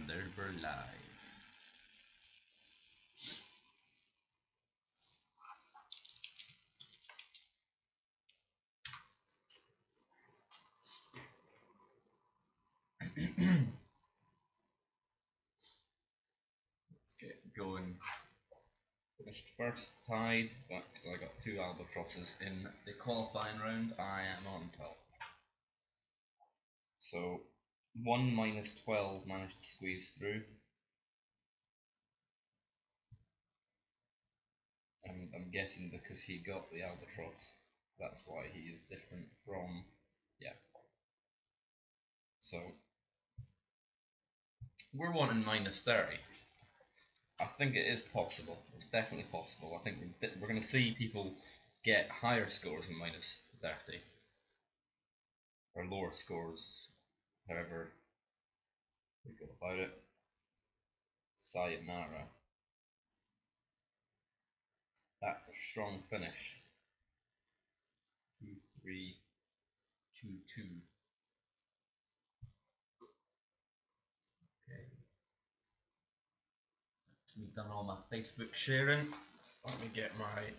And there we're live. Let's get going. Finished first, tied, but because I got 2 albatrosses in the qualifying round, I am on top. So 1 minus 12 managed to squeeze through. And I'm guessing because he got the albatross, that's why he is different from, yeah. So we're wanting minus 30. I think it is possible. It's definitely possible. I think we're going to see people get higher scores than minus 30. Or lower scores, however we go about it. Sayonara. That's a strong finish. 2-3, 2-2. Okay. We've done all my Facebook sharing. Let me get my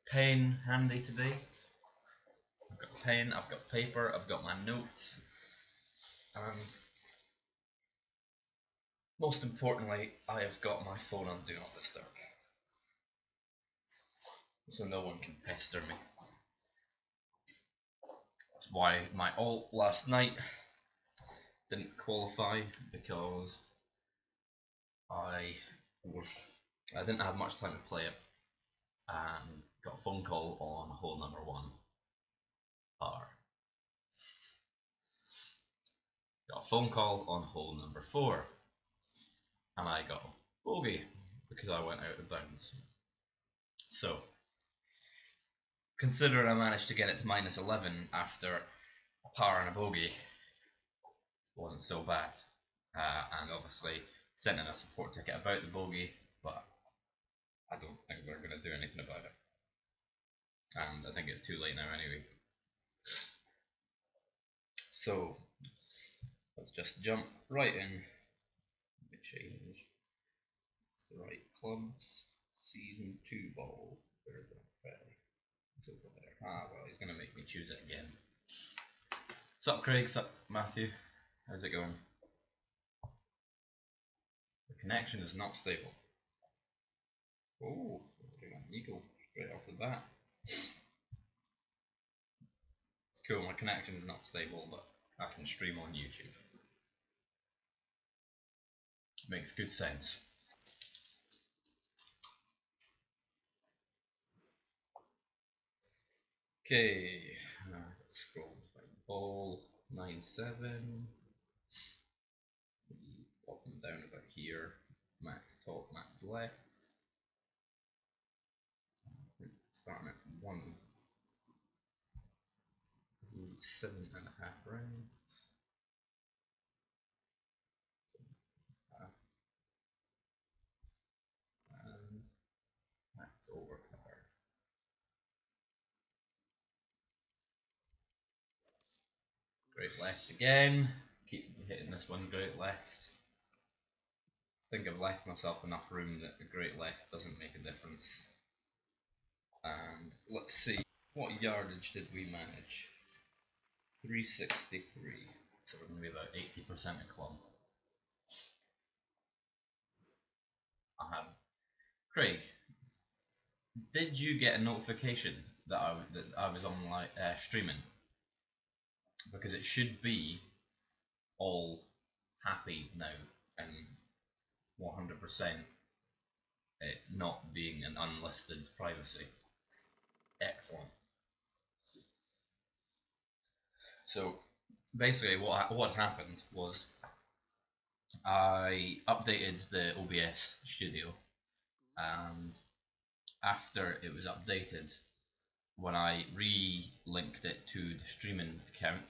pen handy today. I've got a pen, I've got paper, I've got my notes, and most importantly, I have got my phone on Do Not Disturb, so no one can pester me. That's why my alt last night didn't qualify, because I didn't have much time to play it, and got a phone call on hole number 1 par. Got a phone call on hole number 4, and I got a bogey because I went out of bounds. So, considering I managed to get it to minus 11 after a par and a bogey, wasn't so bad. And obviously sent in a support ticket about the bogey, but I don't think we're going to do anything about it. And I think it's too late now anyway. So let's just jump right in. Change. It's the right clubs. Season 2 ball. Where is that fairly? It's over there. Ah, well, he's going to make me choose it again. Sup, Craig? Sup, Matthew? How's it going? The connection is not stable. Oh, an eagle straight off the bat. It's cool, my connection is not stable, but I can stream on YouTube. Makes good sense. Okay, let's scroll and find ball 9-7. Pop them down about here. Max top, max left. Starting at 7.5 rounds. And max over par. Great left again. Keep hitting this one, great left. I think I've left myself enough room that a great left doesn't make a difference. And let's see, what yardage did we manage? 363. So we're going to be about 80% of club. Craig, did you get a notification that I was on streaming? Because it should be all happy now and 100% it not being an unlisted privacy. Excellent. So basically what happened was I updated the OBS studio, and after it was updated, when I re-linked it to the streaming account,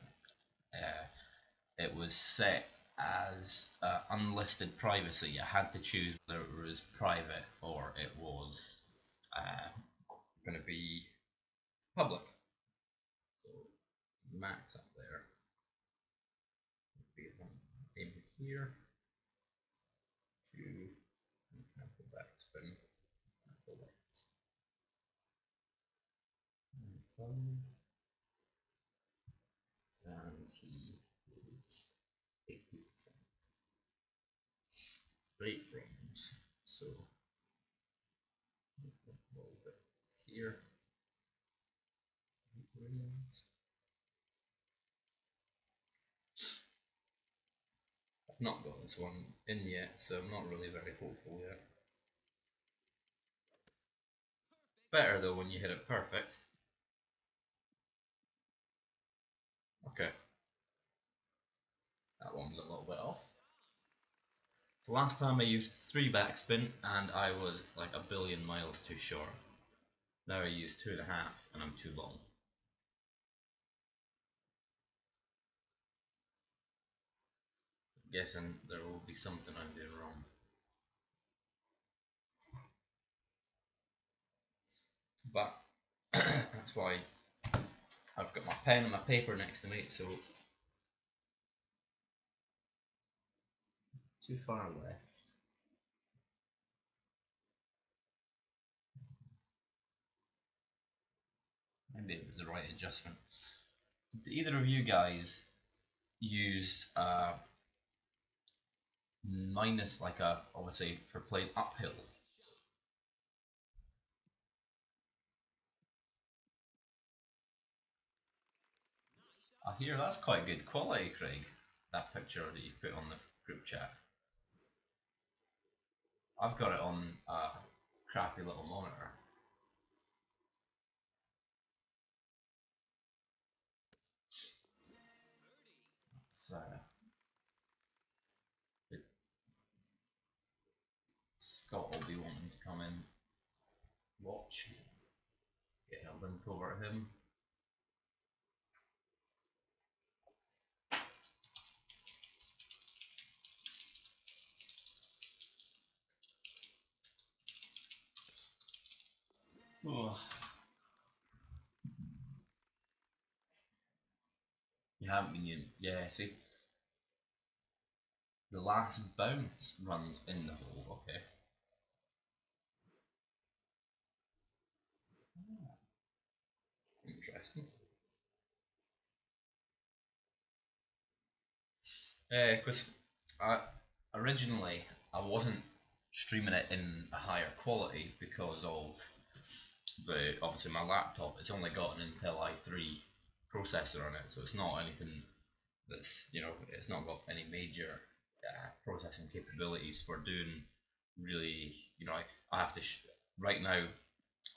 it was set as unlisted privacy. I had to choose whether it was private or it was going to be public. So max up there. Aim here. 2, careful backspin, careful left, and 5, and he is 80%. Great runs. So a little bit here. I've not got this one in yet, so I'm not really very hopeful yet. Better though when you hit it perfect. Okay. That one was a little bit off. So last time I used 3 backspin and I was like a billion miles too short. Now I use 2.5 and I'm too long. I'm guessing there will be something I'm doing wrong. But that's why I've got my pen and my paper next to me, so too far left. Maybe it was the right adjustment. Do either of you guys use minus, like a, obviously for playing uphill? I hear that's quite good quality, Craig, that picture that you put on the group chat. I've got it on a crappy little monitor. Scott will be wanting to come in, watch, get a link over to him. Oh. You haven't been in, yeah, see, the last bounce runs in the hole, okay. Interesting. Because originally I wasn't streaming it in a higher quality because of the, obviously my laptop, it's only got an Intel i3 processor on it, so it's not anything that's, you know, it's not got any major processing capabilities for doing really, you know, I have to, right now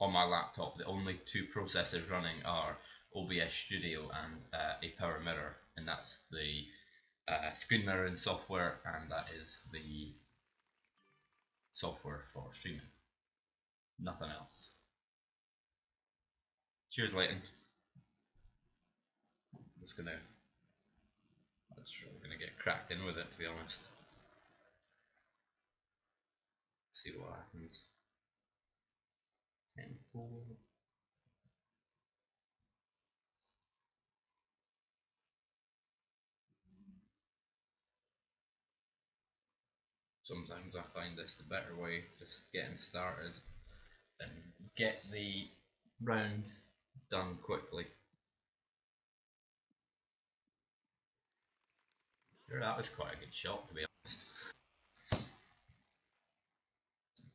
on my laptop the only 2 processors running are OBS Studio and a power mirror, and that's the screen mirroring software, and that is the software for streaming. Nothing else. Cheers, Leighton. I'm sure we're gonna get cracked in with it, to be honest. See what happens. 10-4. Sometimes I find this the better way, just getting started and get the round done quickly. Sure, that was quite a good shot, to be honest.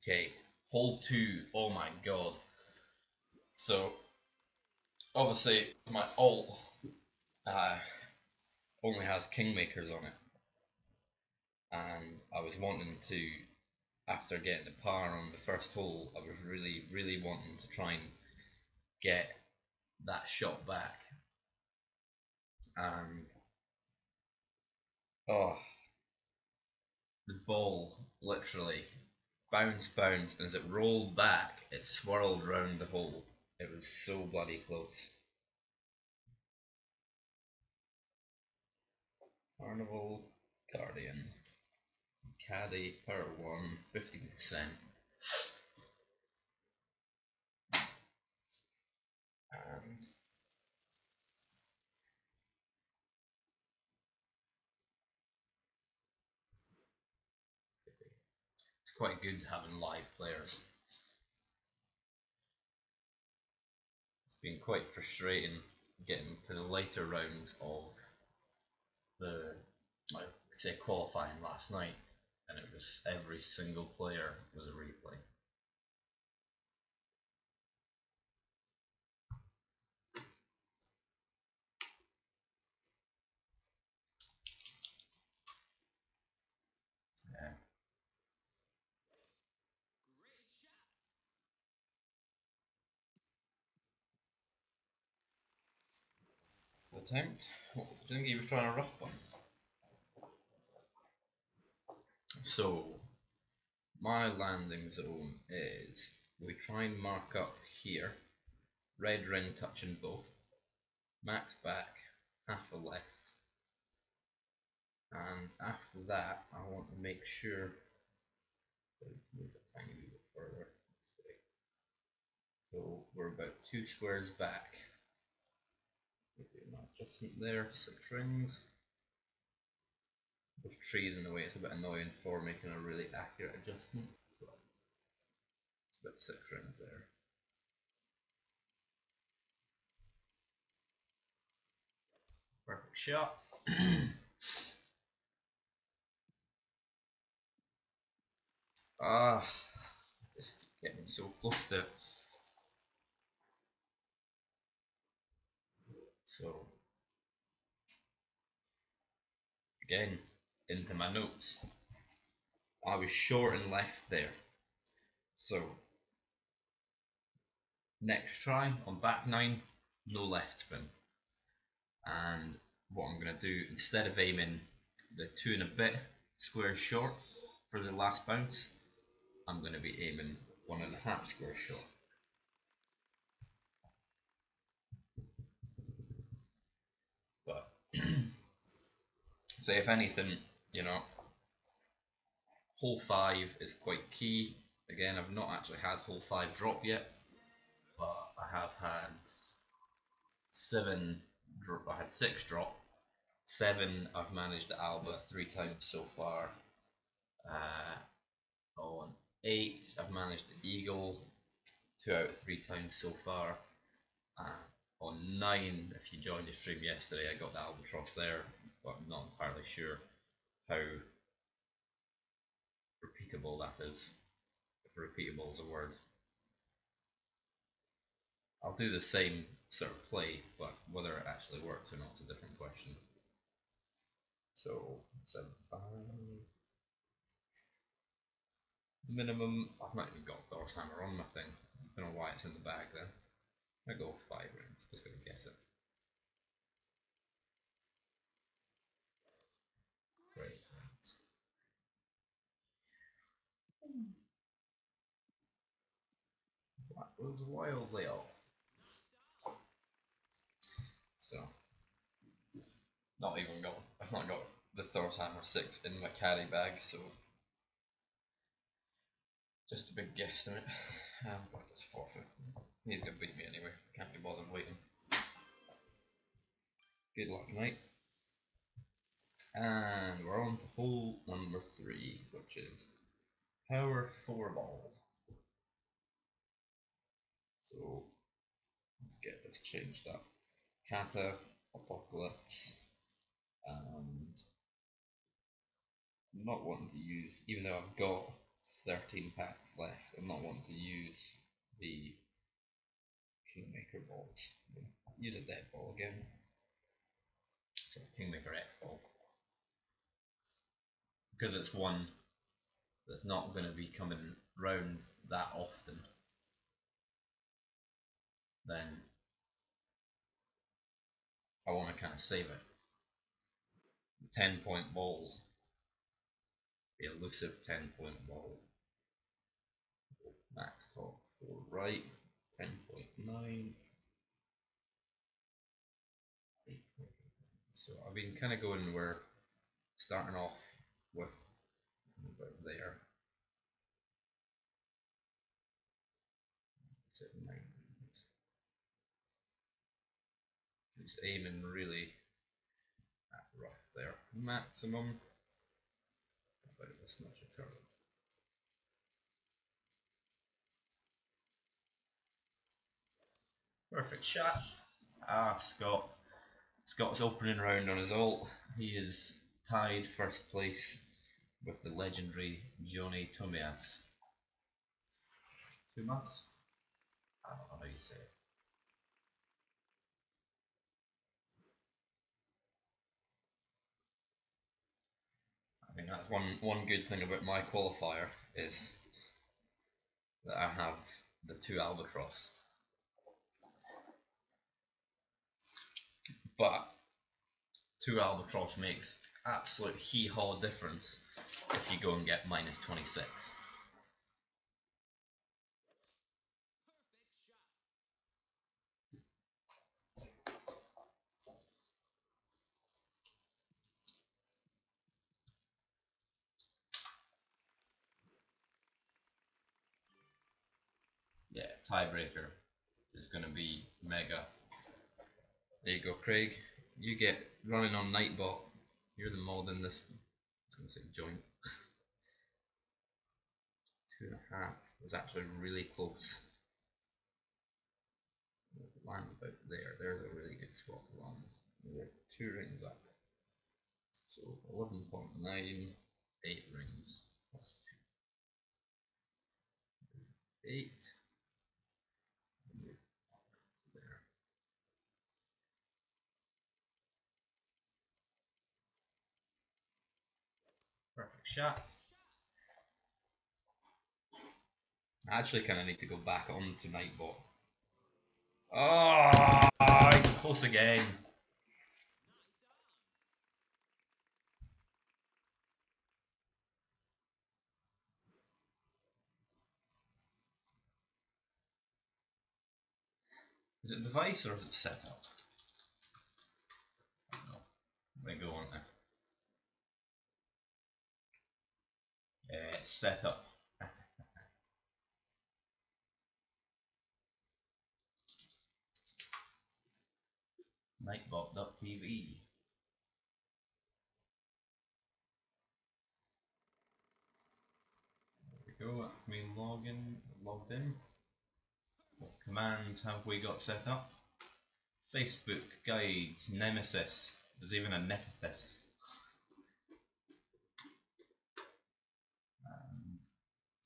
Okay, hole 2, oh my god. So, obviously, my alt only has kingmakers on it, and I was wanting to, after getting the par on the first hole, I was really wanting to try and get that shot back, and oh, the ball literally bounced, and as it rolled back it swirled round the hole. It was so bloody close. Carnival Guardian Caddy per 1, 15%. And quite good having live players. It's been quite frustrating getting to the later rounds of the, like, say, qualifying last night, and it was every single player was a replay. Yeah. Attempt? What was he doing? He was trying to rough one. So my landing zone is, we try and mark up here, red ring touching both, max back, half a left, and after that I want to make sure I move a tiny bit further. So we're about 2 squares back. An adjustment there, 6 rings. There's trees in the way, it's a bit annoying for making a really accurate adjustment. It's about 6 rings there. Perfect shot. Just getting so close to it. So again, into my notes, I was short and left there. So next try on back 9, no left spin. And what I'm going to do, instead of aiming the 2 and a bit squares short for the last bounce, I'm going to be aiming 1.5 squares short. But so if anything, you know, hole 5 is quite key. Again, I've not actually had hole 5 drop yet, but I have had 7 drop. I had 6 drop. 7 I've managed the Alba 3 times so far. On 8 I've managed the Eagle 2 out of 3 times so far. On 9, if you joined the stream yesterday, I got the Albatross there, but I'm not entirely sure how repeatable that is, if repeatable is a word. I'll do the same sort of play, but whether it actually works or not is a different question. So 7.5 minimum. I've not even got Thor's hammer on my thing. I don't know why it's in the bag then. I go 5 rings, just gonna guess it. Great. That was wildly off. So I've not got the Thor's hammer 6 in my carry bag, so just a big guesstimate. But it's 450. He's gonna beat me anyway. Can't be bothered waiting. Good luck, mate. And we're on to hole number 3, which is power 4 ball. So let's get this changed up. Kata, Apocalypse, and I'm not wanting to use, even though I've got 13 packs left, I'm not wanting to use the Kingmaker balls. Use a dead ball again. So Kingmaker X ball. Because it's one that's not going to be coming round that often, then I want to kind of save it. The 10-point ball, the elusive 10-point ball. Max top 4 right, 10.9. So I've been kind of going where starting off with about there. Set 9. Just aiming really at rough there. Maximum about this much of curve. Perfect shot. Ah, Scott. Scott's opening round on his ult. He is tied first place with the legendary Johnny Tomias. Tumas? I don't know how you say it. I think that's one good thing about my qualifier is that I have the 2 albatross. But 2 albatross makes absolute hee-haw difference if you go and get minus 26. Yeah, tiebreaker is going to be mega. There you go, Craig. You get running on Nightbot. You're the mod in this. I was going to say joint. 2.5. It was actually really close. Land about there. There's a really good spot to land. We're 2 rings up. So 11.9, 8 rings plus 2. 8. There. Perfect shot. I actually kind of need to go back onto Nightbot. Oh, he's close again. Is it device or is it setup? I don't know. Let me go on there. Yeah, it's setup. Nightbot.tv. There we go, that's me logged in. What commands have we got set up? Facebook, guides, Nemesis. There's even a Nephthys.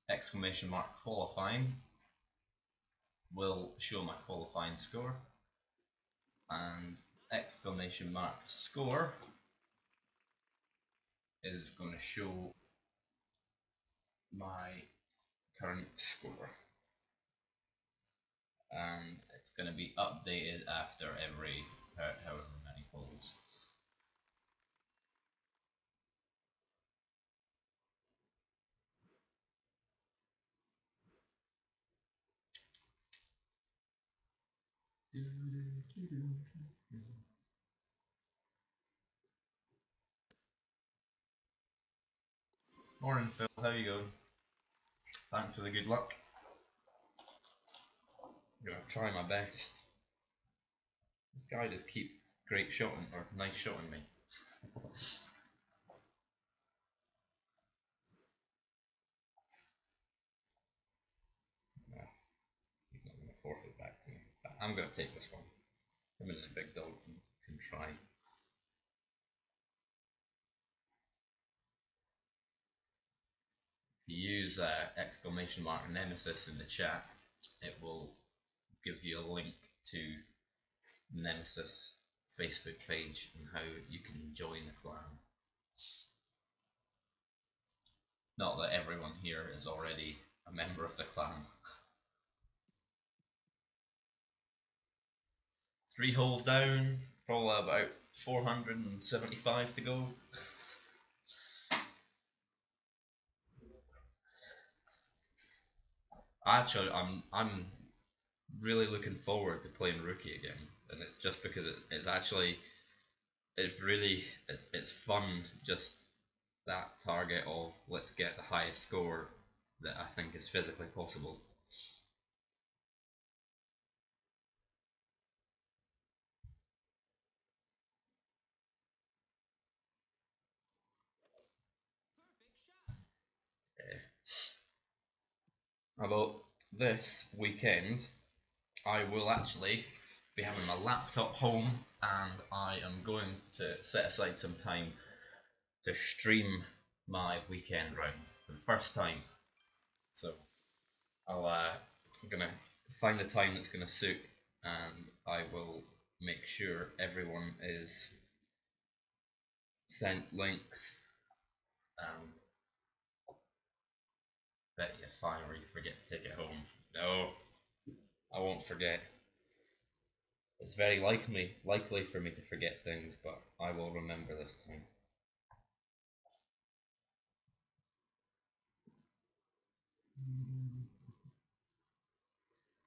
Exclamation mark qualifying will show my qualifying score, and exclamation mark score is going to show my current score, and it's going to be updated after every however many polls. Morning Phil, how you going? Thanks for the good luck. I'm going to try my best. This guy does keep great shotting, or nice shotting me. He's not going to forfeit back to me. I'm going to take this one. Him and his big dog can try. If you use exclamation mark Nemesis in the chat, it will give you a link to Nemesis Facebook page and how you can join the clan. Not that everyone here is already a member of the clan. 3 holes down, probably about 475 to go. Actually, I'm really looking forward to playing rookie again, and it's just because it's fun, just that target of let's get the highest score that I think is physically possible. Although this weekend I will actually be having my laptop home, and I am going to set aside some time to stream my weekend round for the first time. So I'm gonna find a time that's gonna suit, and I will make sure everyone is sent links. And bet you finally forget to take it home. No, I won't forget. It's very likely for me to forget things, but I will remember this time.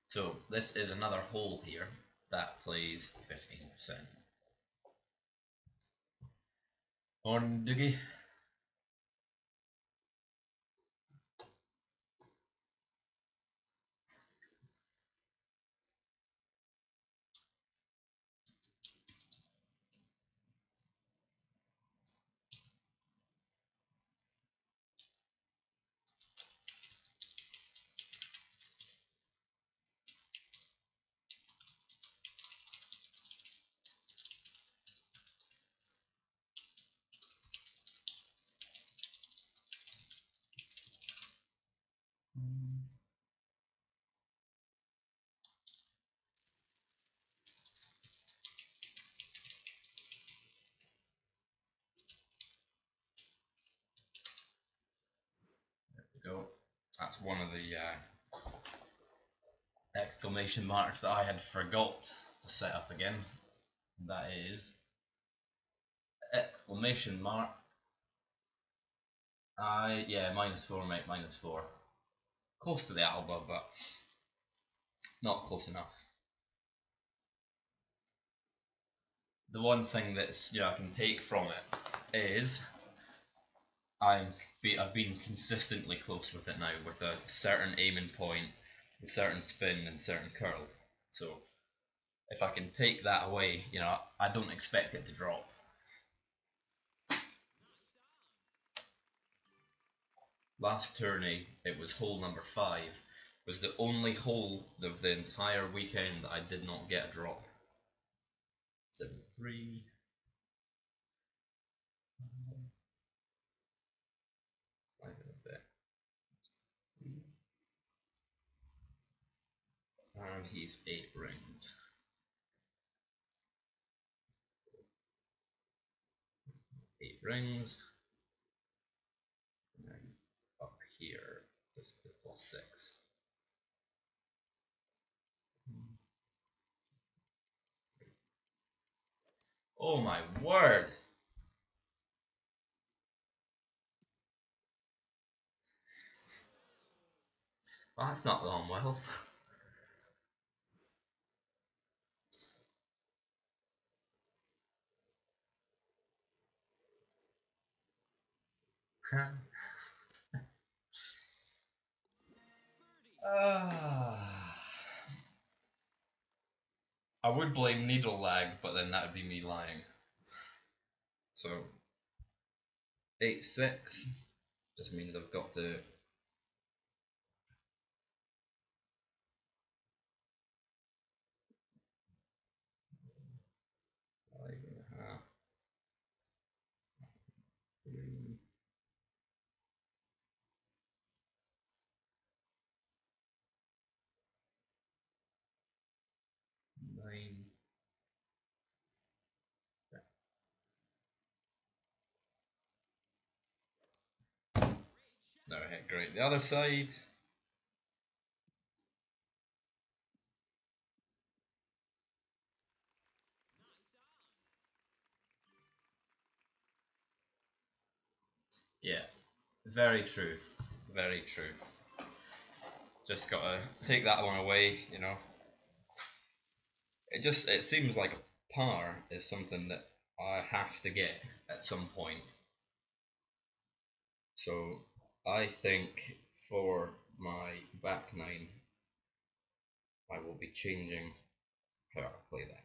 So this is another hole here that plays 15%. Morning, Doogie. There we go. That's one of the exclamation marks that I had forgot to set up again. That is exclamation mark. Yeah, -4, mate, -4. Close to the Alba, but not close enough. The one thing that's I can take from it is I've been consistently close with it now, with a certain aiming point, a certain spin, and certain curl. So if I can take that away, I don't expect it to drop. Last tourney, it was hole number 5. It was the only hole of the entire weekend that I did not get a drop. 7-3. And he's 8 rings. 8 rings. And then up here is the +6. Oh my word! Well, that's not gone well. I would blame needle lag, but then that would be me lying. So 8-6 just means I've got to five and a half, 3, 9. No, hit great. The other side. Yeah, very true. Very true. Just gotta take that one away, It seems like a par is something that I have to get at some point. So I think for my back 9, I will be changing how I play that.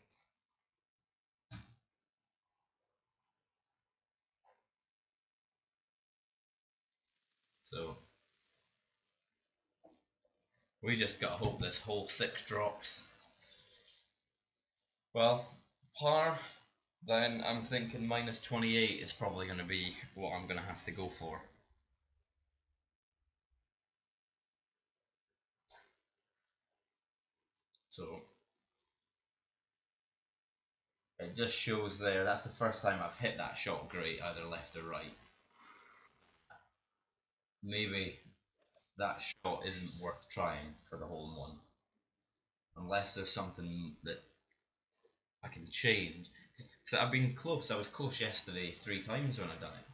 So we just gotta hope this hole 6 drops. Well, par, then I'm thinking minus 28 is probably going to be what I'm going to have to go for. So it just shows there, that's the first time I've hit that shot great, either left or right. Maybe that shot isn't worth trying for the hole in one. Unless there's something that I can change. So I've been close, I was close yesterday 3 times when I done it.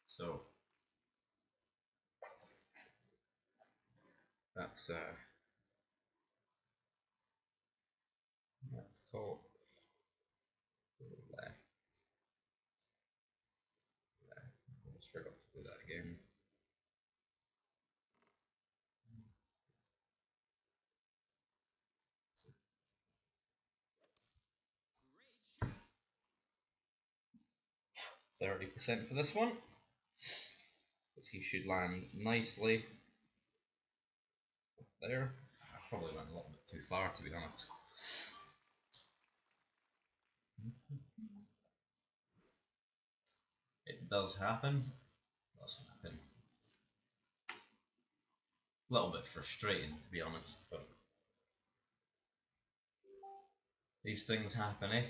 So that's top, left, left. Almost forgot to do that again. So 30% for this one, because he should land nicely there. I probably went a little bit too far, to be honest. It does happen. It does happen. A little bit frustrating, to be honest, but these things happen, eh?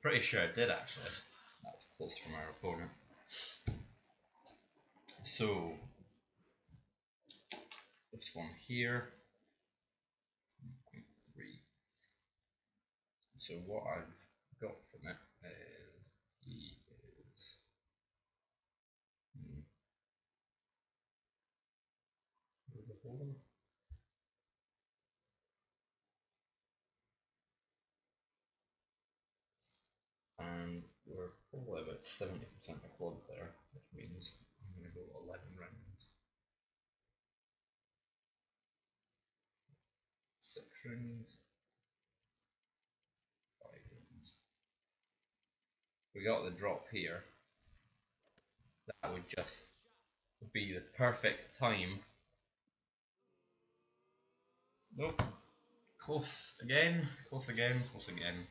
Pretty sure I did actually. That's close from our opponent. So this one here, 0.3. So what I've got from it is he is and we're probably about 70% the club there, which means I'm going to go 11 rounds. 6 rounds, 5 rounds. We got the drop here. That would just be the perfect time. Nope. Close again, close again, close again.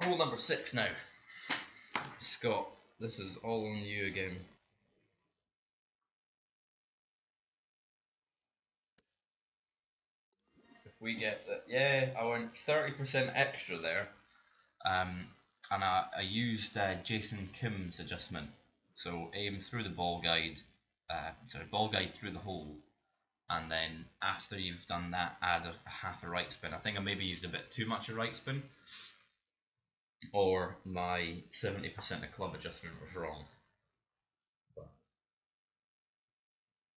Hole number 6 now. Scott, this is all on you again. If we get that, yeah, I went 30% extra there, and I used Jason Kim's adjustment. So aim through the ball guide, ball guide through the hole, and then after you've done that, add a half a right spin. I think I maybe used a bit too much a right spin, or my 70% of club adjustment was wrong. But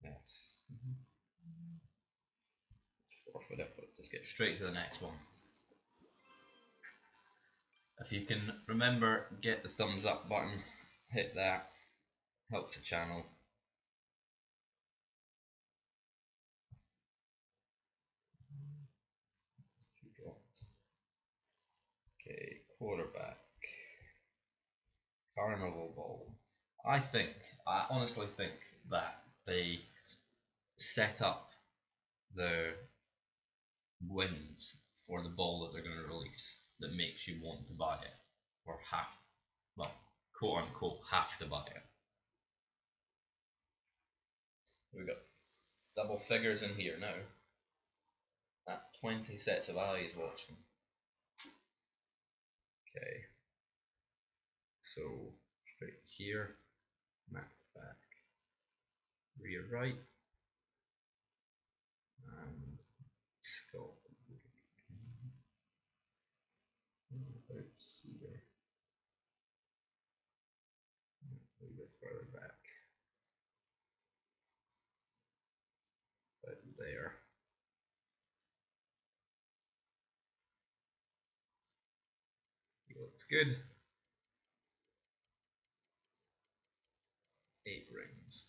yes, forfeit it. Let's just get straight to the next one. If you can remember, get the thumbs up button, hit that, helps the channel. Okay, quarterback, carnival ball. I honestly think that they set up the wins for the ball that they're going to release that makes you want to buy it, or quote unquote, have to buy it. We've got double figures in here now. That's 20 sets of eyes watching. Okay, so straight here, max back, rear right, and Scott. About here, a little bit further back, about there. He looks good. 8 rings.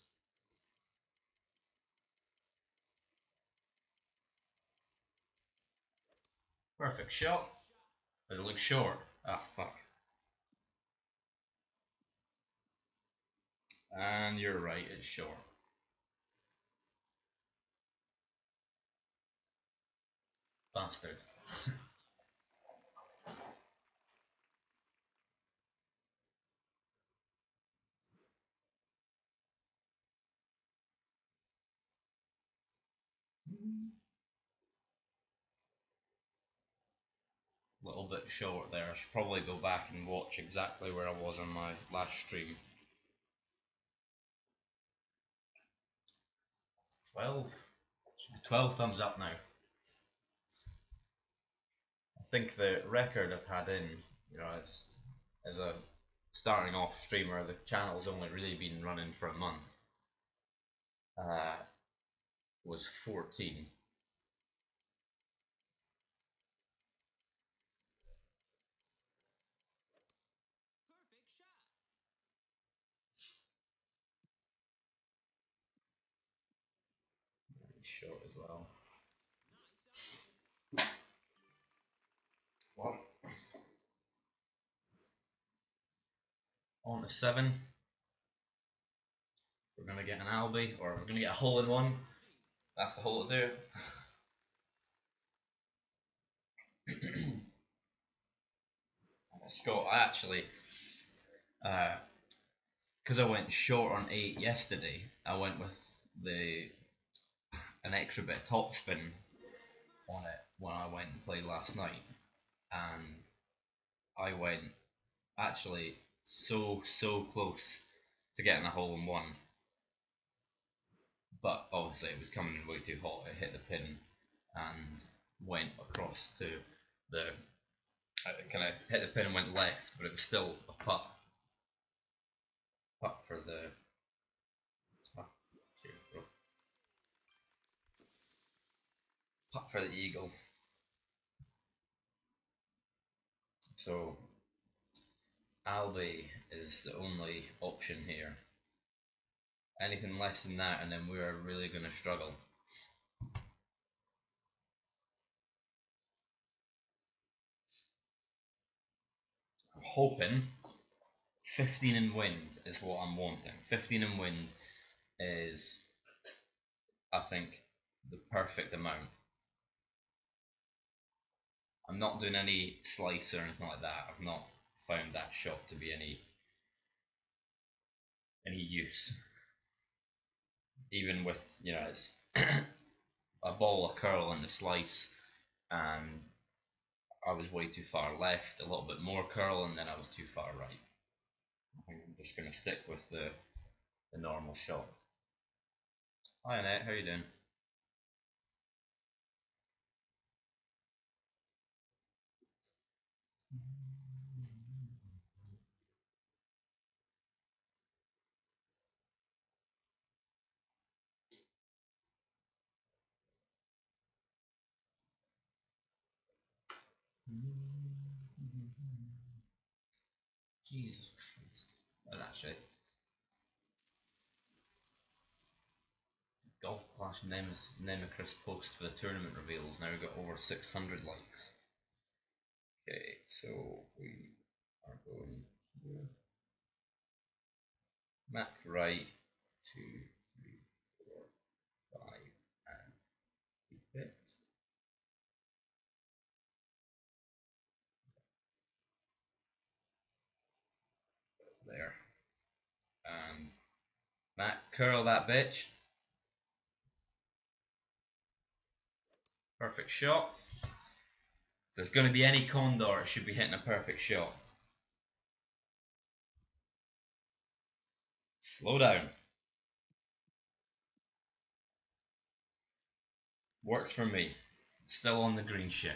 Perfect shot. Does it look short? Ah, fuck. And you're right, it's short. Bastard. Little bit short there. I should probably go back and watch exactly where I was on my last stream. 12. Should be 12 thumbs up now. I think the record I've had in, as a starting off streamer, the channel's only really been running for a month. Was 14. Short as well. What? On to 7. We're gonna get an Albie, or we're gonna get a hole in one. That's the hole to do. Scott, I actually, because I went short on 8 yesterday, I went with an extra bit top spin on it when I went and played last night, and I went actually so close to getting a hole in one, but obviously it was coming in way too hot. It hit the pin and went across to the kind of hit the pin and went left, but it was still a putt for the putt for the eagle. So Albie is the only option here. Anything less than that, and then we are really going to struggle. I'm hoping 15 in wind is what I'm wanting. 15 in wind is, I think, the perfect amount. I'm not doing any slice or anything like that. I've not found that shot to be any use. Even with, it's a ball of curl in the slice, and I was way too far left, a little bit more curl, and then I was too far right. I'm just going to stick with the normal shot. Hi Annette, how you doing? Jesus Christ. Well, actually, Golf Clash Nemicris post for the tournament reveals. Now we've got over 600 likes. Okay, so we are going here. Map right, 2, 3, 4, 5, and keep it. There. And Matt, curl that bitch. Perfect shot. If there's going to be any condor, it should be hitting a perfect shot. Slow down. Works for me. Still on the green shit.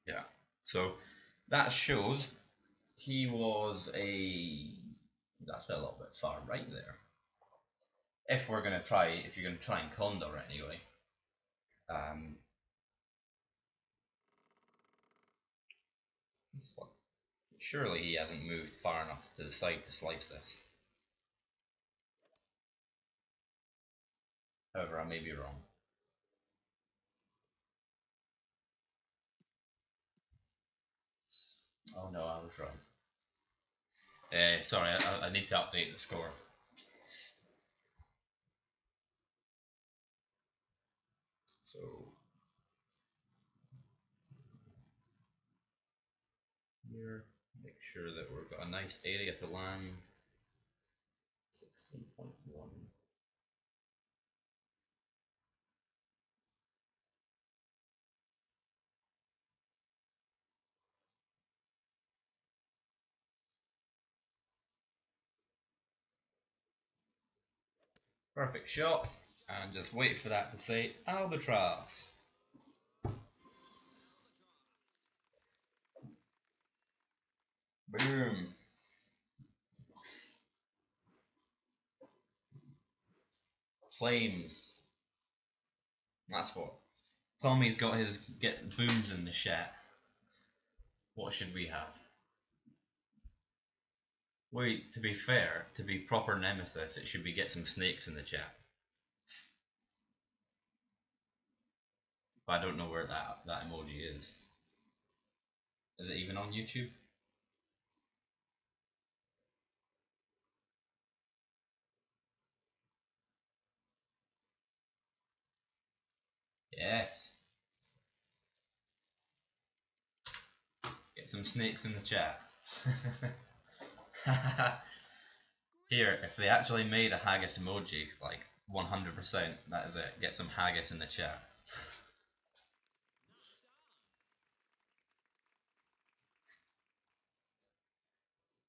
Yeah. So that shows he was that's a little bit far right there. If you're gonna try and condor it anyway. Surely he hasn't moved far enough to the side to slice this. However, I may be wrong. Oh no, I was wrong. Sorry, I need to update the score. So here, make sure that we've got a nice area to land. 16.1. Perfect shot, and just wait for that to say albatross. Boom. Flames. That's what. Tommy's got his get booms in the chat. What should we have? Wait, to be fair, to be proper nemesis, it should be get some snakes in the chat. But I don't know where that emoji is. Is it even on YouTube? Yes. Get some snakes in the chat. Here, if they actually made a haggis emoji, like 100%, that is it. Get some haggis in the chat.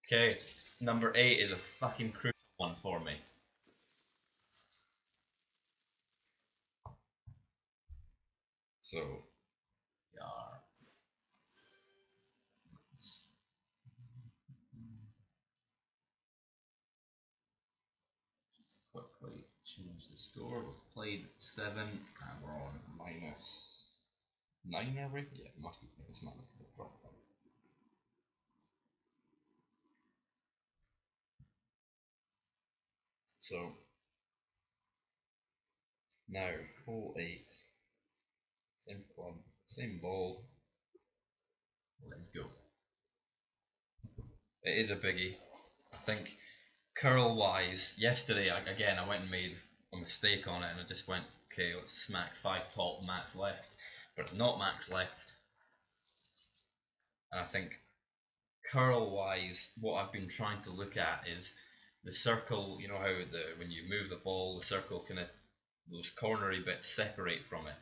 Okay, number 8 is a fucking crucial one for me. So, yar. Just quickly change the score. We've played 7 and we're on -9 now, right? Yeah, it must be -9 because I've dropped them. So, now, hole 8. Same club, same ball. Let's go. It is a biggie. I think curl wise, yesterday I went and made a mistake on it and I just went, okay, let's smack 5 top, max left. But not max left. And I think curl wise, what I've been trying to look at is the circle. You know how when you move the ball, the circle kind of, those cornery bits separate from it.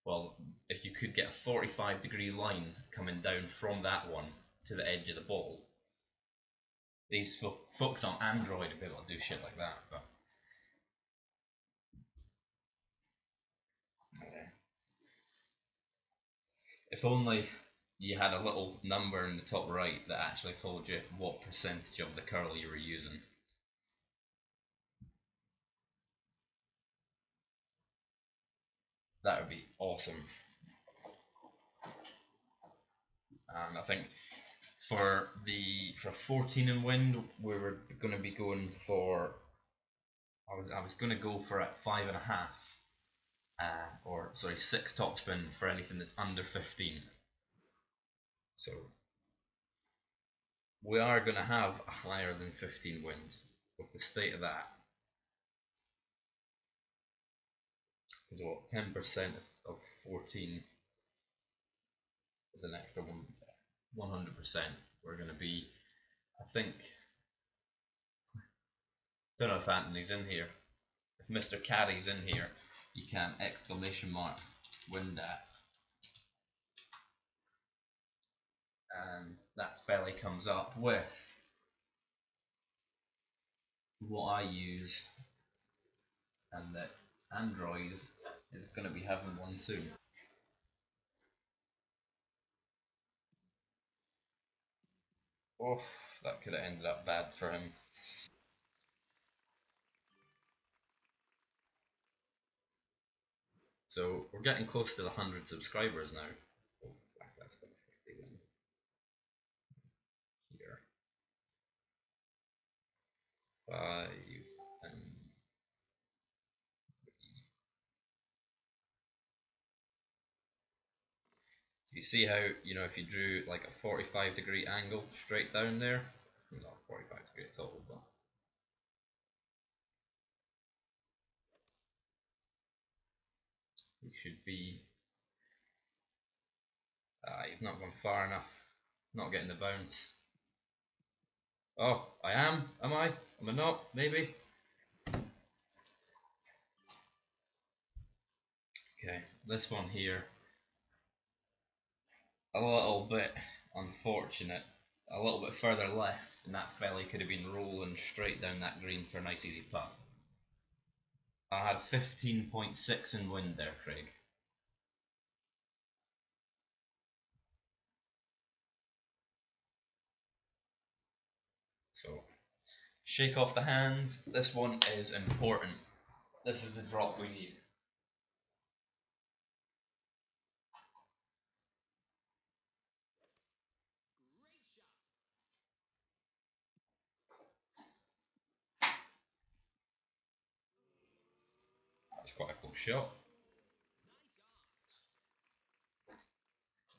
Well, if you could get a 45-degree line coming down from that one to the edge of the ball, these folks on Android would be able to do shit like that. But if only you had a little number in the top right that actually told you what percentage of the curl you were using. That would be awesome. And I think for 14 and wind, we were going to be going for. I was going to go for at 5.5, or sorry, 6 topspin for anything that's under 15. So we are going to have a higher than 15 wind with the state of that. Because what, 10% of 14 is an extra 100%. We're going to be, I think, don't know if Anthony's in here. If Mr. Caddy's in here, you can exclamation mark wind at, and that fella comes up with what I use, and that Android is going to be having one soon. Oh, that could have ended up bad for him. So we're getting close to the 100 subscribers now. Oh, that's got 50 in here. 5 and you see how, you know, if you drew like a 45-degree angle straight down there, not 45 degree at all, but you should be. You've not gone far enough. Not getting the bounce. Oh, I am. Am I? Am I not? Maybe. Okay, this one here, a little bit unfortunate. A little bit further left, and that fella could have been rolling straight down that green for a nice easy putt. I had 15.6 in wind there, Craig. So, shake off the hands. This one is important. This is the drop we need. That's quite a close shot.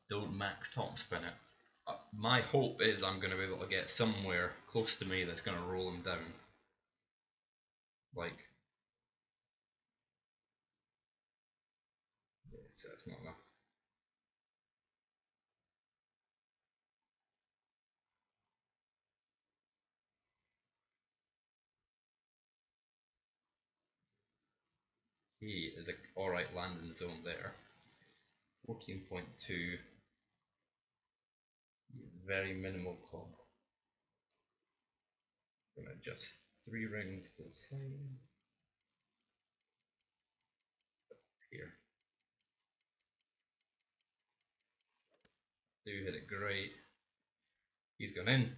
Don't max topspin it. My hope is I'm going to be able to get somewhere close to me that's going to roll him down. Like, yeah, so that's not enough. He is a alright landing zone there. 14.2. He's very minimal club. I'm going to adjust 3 rings to the side. Here. Do hit it great. He's gone in.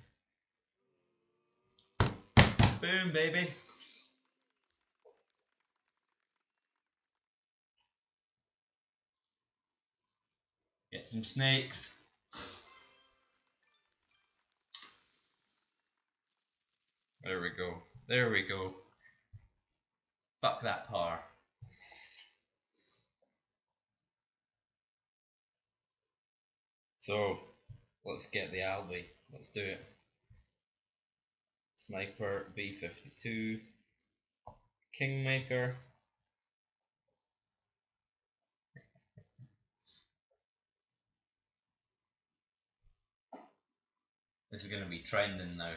Boom, baby. Get some snakes. There we go. There we go. Fuck that par. So, let's get the Albie. Let's do it. Sniper, B52, Kingmaker. This is going to be trending now.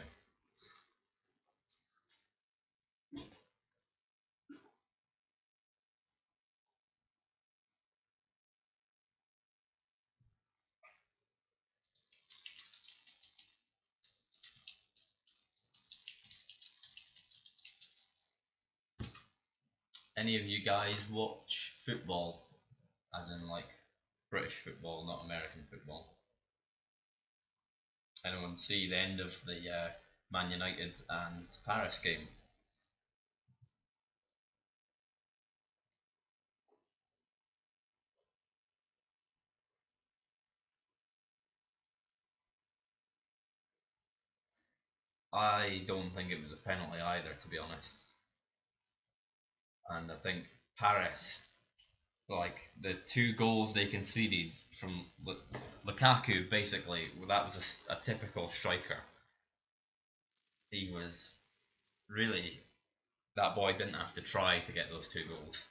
Any of you guys watch football, as in like British football, not American football? Anyone see the end of the Man United and Paris game? I don't think it was a penalty either, to be honest. And I think Paris, like the 2 goals they conceded from Lukaku, basically, that was a typical striker. He was really, that boy didn't have to try to get those 2 goals.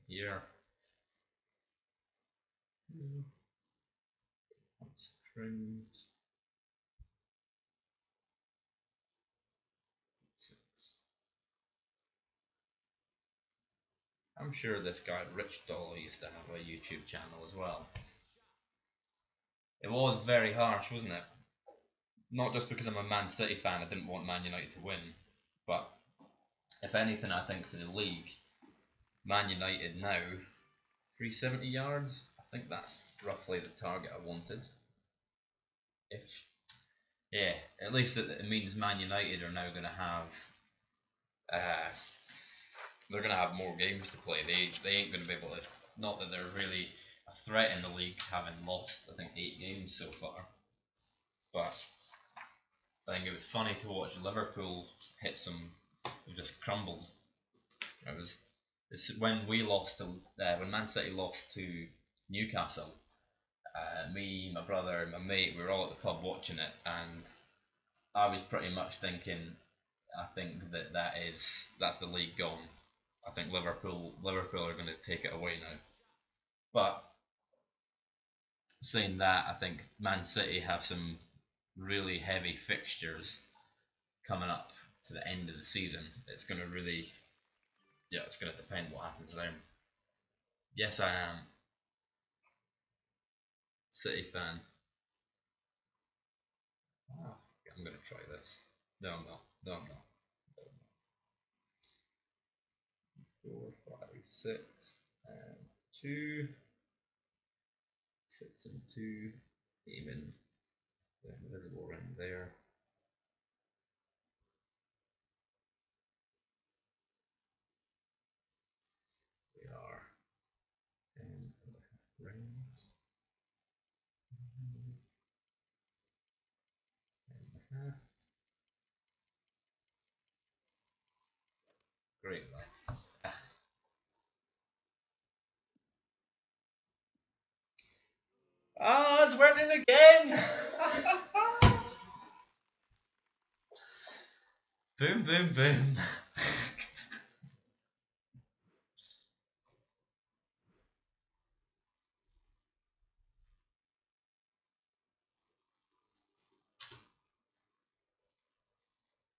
Here, Friends. 6. I'm sure this guy Rich Dollar used to have a YouTube channel as well. It was very harsh, wasn't it? Not just because I'm a Man City fan, I didn't want Man United to win, but if anything, I think for the league, Man United now 370 yards. I think that's roughly the target I wanted. Ish. Yeah, at least it means Man United are now going to have they're going to have more games to play. They ain't going to be able to. Not that they're really a threat in the league, having lost I think 8 games so far. But I think it was funny to watch Liverpool hit some. They just crumbled. It's when we lost to when Man City lost to Newcastle. Me, my brother, and my mate, we were all at the pub watching it, and I was pretty much thinking, I think that's the league gone. I think Liverpool are going to take it away now. But saying that, I think Man City have some really heavy fixtures coming up to the end of the season. It's going to really, it's going to depend what happens there. Yes, I am. City fan. Oh, I'm going to try this. No, I'm not. No, I'm not. 4, 5, 6, and 2. 6 and 2. Aiming the invisible ring there. We are 10 rings. 10.5. Great left. Ah, it's working again! Boom, boom, boom.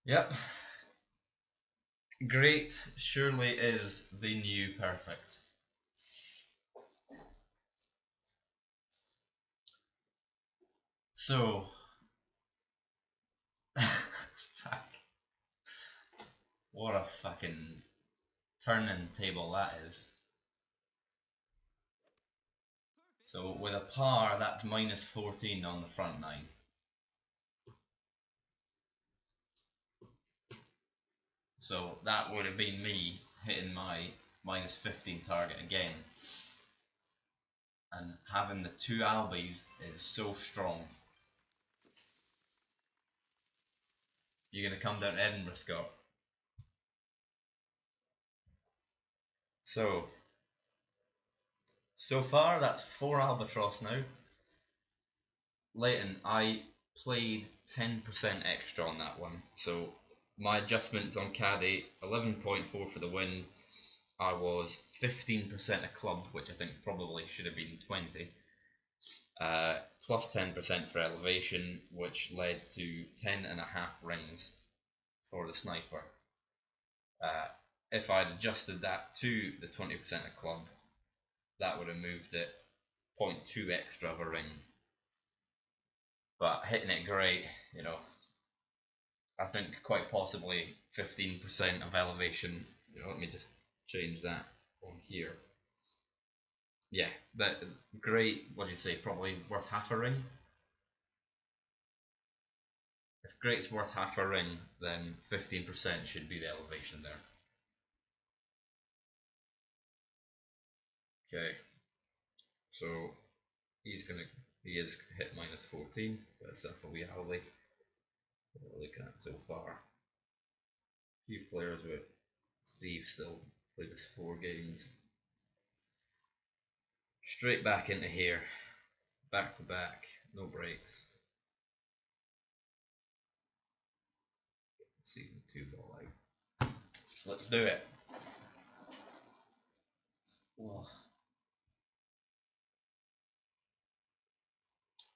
Yep. Great surely is the new perfect. So, what a fucking turning table that is. So with a par, that's minus 14 on the front 9. So that would have been me hitting my minus 15 target again. And having the 2 albies is so strong. You're going to come down to Edinburgh, Scott. So far that's 4 albatross now. Leighton, I played 10% extra on that one. So my adjustments on caddy, 11.4 for the wind. I was 15% a club, which I think probably should have been 20. Plus 10% for elevation, which led to 10.5 rings for the sniper. If I'd adjusted that to the 20% a club, that would have moved it 0.2 extra of a ring. But hitting it great, I think quite possibly 15% of elevation. Let me just change that on here. Yeah, that great. What do you say? Probably worth half a ring. If great's worth half a ring, then 15% should be the elevation there. Okay, so he is hit minus 14. That's a wee alley. What we're looking at so far. A few players with Steve still played his 4 games. Straight back into here, back to back, no breaks. Season 2 ball out. Let's do it. Whoa.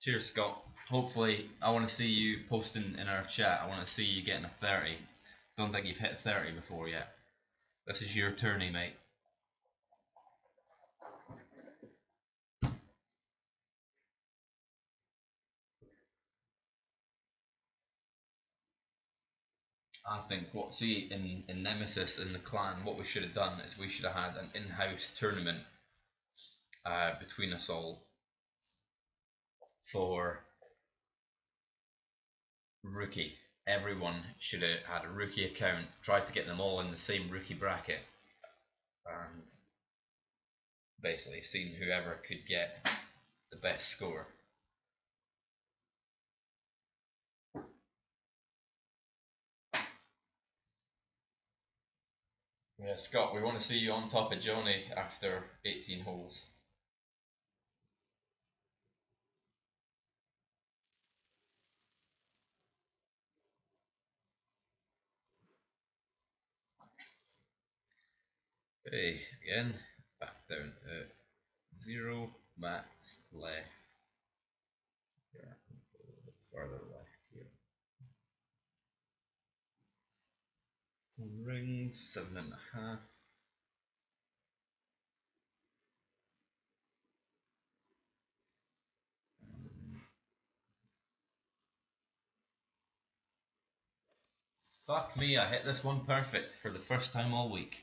Cheers, Scott. Hopefully, I want to see you posting in our chat. I want to see you getting a 30. Don't think you've hit 30 before yet. This is your tourney, mate. I think in Nemesis in the clan, what we should have done is we should have had an in-house tournament between us all for rookie. Everyone should have had a rookie account, tried to get them all in the same rookie bracket, and basically seen whoever could get the best score. Yeah, Scott, we want to see you on top of Johnny after 18 holes. Okay, again, back down to 0, max left. Here, a little bit further left here. 10 rings, 7.5. Fuck me, I hit this one perfect for the first time all week.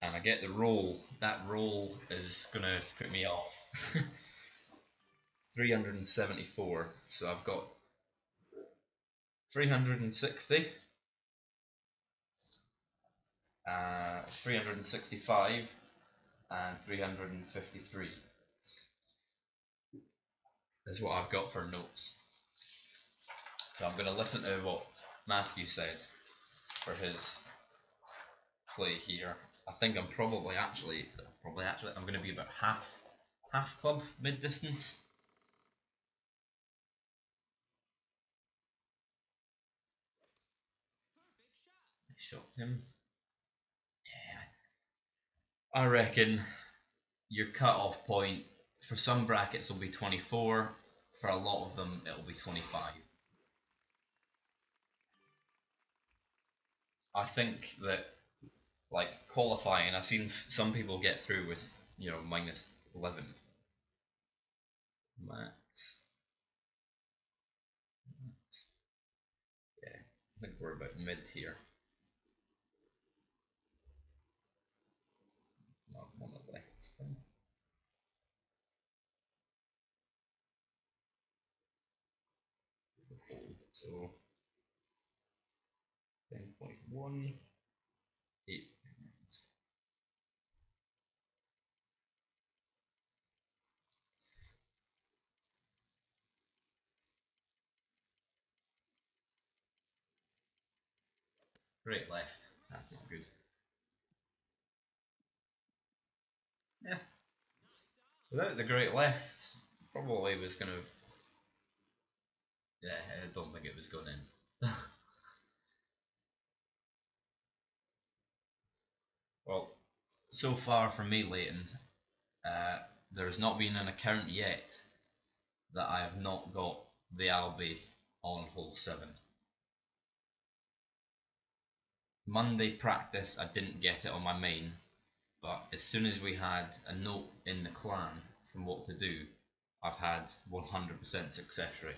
And I get the roll. That roll is going to put me off. 374. So I've got 360, 365, and 353 is what I've got for notes. So I'm going to listen to what Matthew said for his play here. I think I'm probably actually I'm going to be about half club mid distance. I shot him. Yeah, I reckon your cut-off point for some brackets will be 24. For a lot of them, it'll be 25. I think that, like, qualifying, I've seen some people get through with, minus 11 max. Yeah, I think we're about mid here. Not one of the left spin. So 10.1, 8 minutes. Great left, that's not good. Yeah. Without the great left, probably was going to. Yeah, I don't think it was going in. Well, so far from me, Leighton, there has not been an account yet that I have not got the Albi on hole 7. Monday practice, I didn't get it on my main, but as soon as we had a note in the clan from what to do, I've had 100% success rate.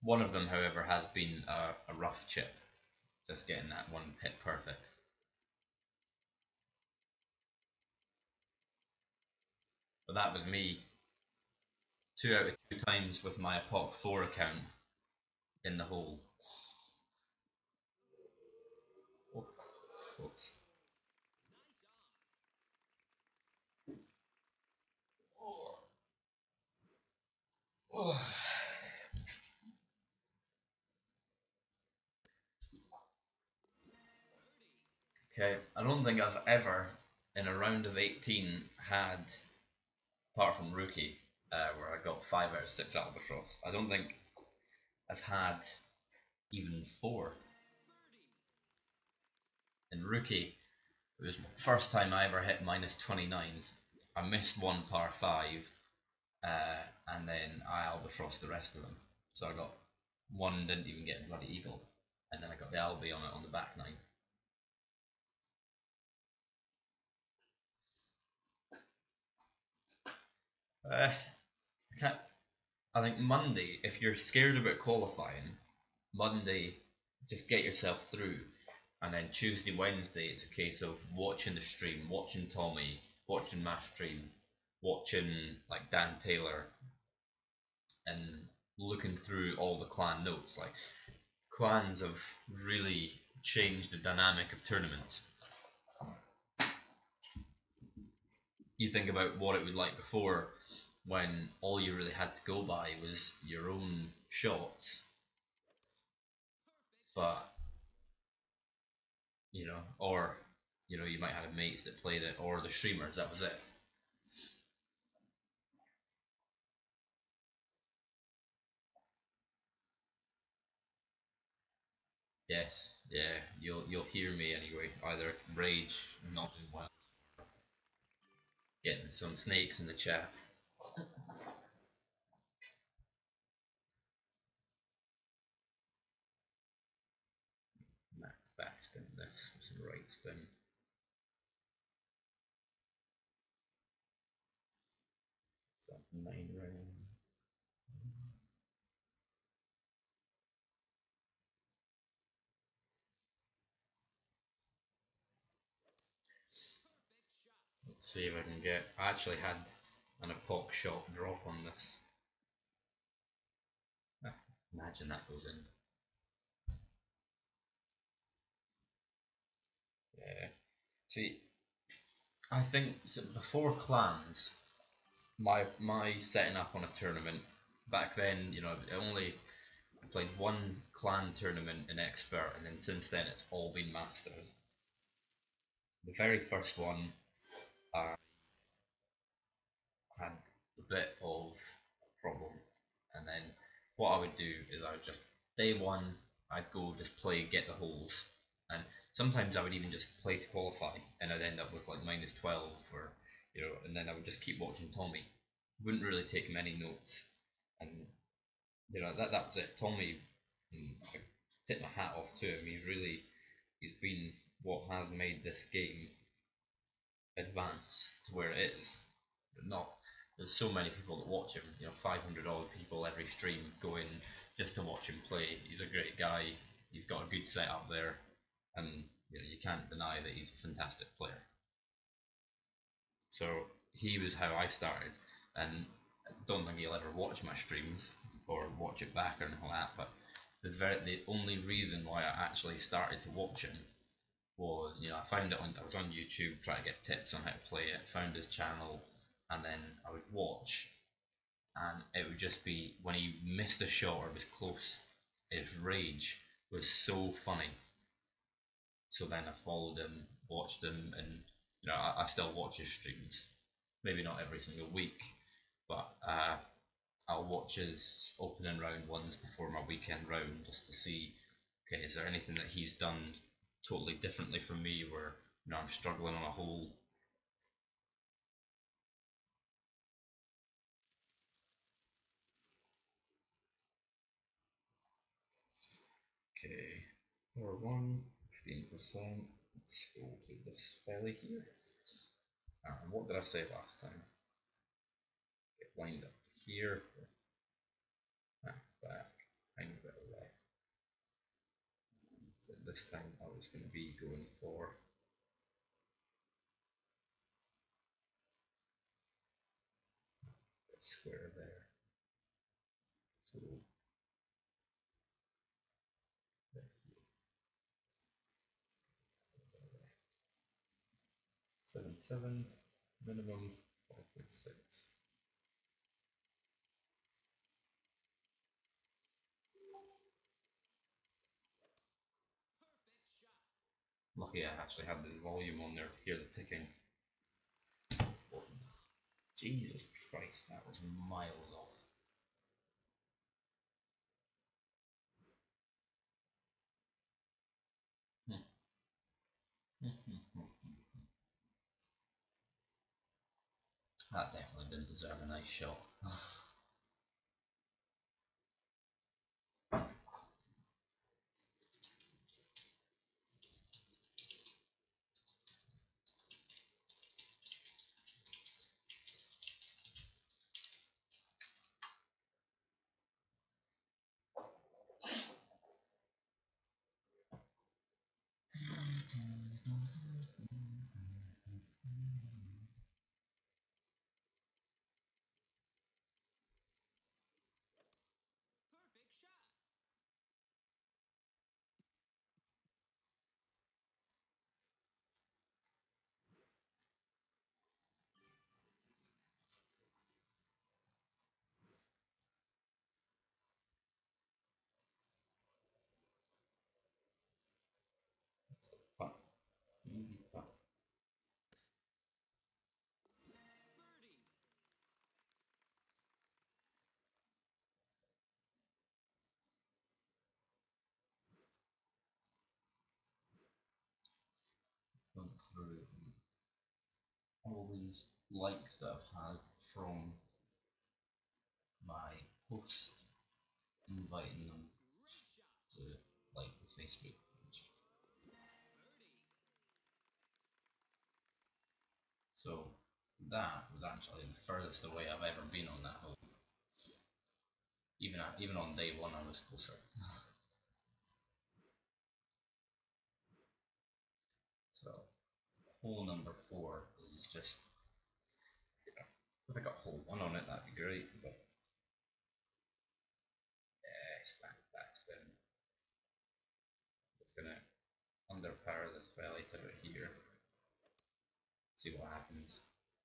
One of them, however, has been a rough chip, just getting that one hit perfect. But that was me 2 out of 2 times with my Epoch 4 account in the hole. Oops. Okay, I don't think I've ever, in a round of 18, had, apart from rookie, where I got 5 out of 6 albatross, I don't think I've had even 4. In rookie, it was the first time I ever hit minus 29. I missed one par 5, and then I albatrossed the rest of them. So I got one, didn't even get a bloody eagle, and then I got the Albi on it on the back 9. I think Monday, if you're scared about qualifying, Monday, just get yourself through. And then Tuesday, Wednesday, it's a case of watching the stream, watching Tommy, watching Mash Stream, watching like Dan Taylor, and looking through all the clan notes. Like, clans have really changed the dynamic of tournaments. You think about what it was like before, when all you really had to go by was your own shots, but or you might have mates that played it, or the streamers. That was it. Yes, yeah, you'll hear me anyway. Either rage, not doing well, getting some snakes in the chat. Max backspin this with some right spin. It's that 9 round. Let's see if I can get. I actually had an epoch shot drop on this. Imagine that goes in. Yeah. See, I think so before clans, my setting up on a tournament back then, I played one clan tournament in expert, and then since then it's all been masters. The very first one, I had a bit of a problem, and then what I would do is I would just day one I'd go just play get the holes, and sometimes I would even just play to qualify, and I'd end up with like minus 12 or and then I would just keep watching Tommy. Wouldn't really take many notes, and that was it. Tommy, I tip my hat off to him. He's been what has made this game advance to where it is. But not there's so many people that watch him. 500 odd people every stream go in just to watch him play. He's a great guy. He's got a good setup there, and you can't deny that he's a fantastic player. So he was how I started, and I don't think he'll ever watch my streams or watch it back or anything like that. But the only reason why I actually started to watch him was I was on YouTube trying to get tips on how to play it. Found his channel, and then I would watch, and it would just be when he missed a shot or was close, his rage was so funny. So then I followed him, watched him, and I still watch his streams. Maybe not every single week, but I'll watch his opening round ones before my weekend round just to see, okay, is there anything that he's done totally differently from me where I'm struggling on a hole. Okay, or 15%. Let's go to this fella here. And what did I say last time? Get lined up here with max back, tiny bit of left. So this time I was going to be going for a square there. So 7.7, minimum 5.6. Lucky I actually had the volume on there to hear the ticking. Jesus Christ, that was miles off. That definitely didn't deserve a nice shot. Putt. Easy putt. Gone through all these likes that I've had from my post inviting them to like the Facebook page. So that was actually the furthest away I've ever been on that hole. Even on day one, I was closer. So hole number 4 is just, if I got hole 1 on it, that'd be great. But yeah, it's back spin. It's gonna underpower this belly to it here. See what happens.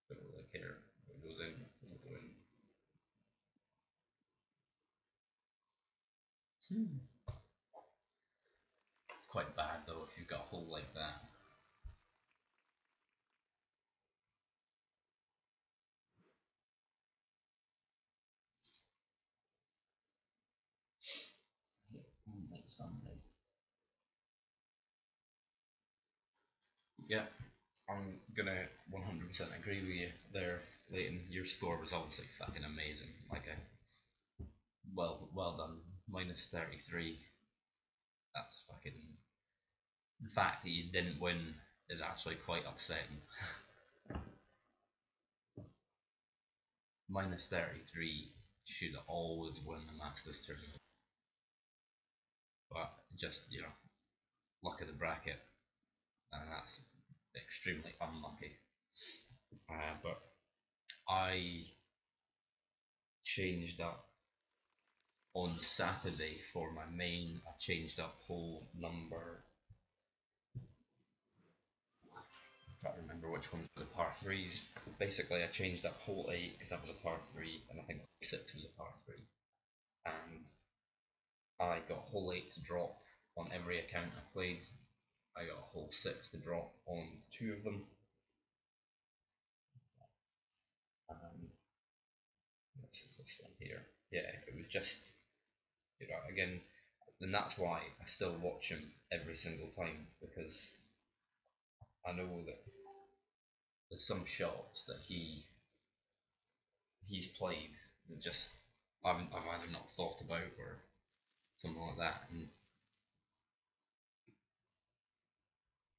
Don't really care. If it goes in, doesn't go in. It's quite bad though if you've got a hole like that. Like Sunday. Yeah, I'm gonna 100% agree with you there, Leighton. Your score was obviously fucking amazing. Like well done. Minus 33. That's fucking. The fact that you didn't win is actually quite upsetting. Minus 33 should always win the Masters tournament, but just luck of the bracket, and that's extremely unlucky. But I changed up on Saturday for my main. I changed up hole number. I can't remember which ones were the par threes. Basically, I changed up hole 8 because that was a par 3, and I think hole 6 was a par 3. And I got hole 8 to drop on every account I played. I got hole 6 to drop on 2 of them. And this is this one here. Yeah, it was just, again, and that's why I still watch him every single time, because I know that there's some shots that he's played that just I've either not thought about or something like that, and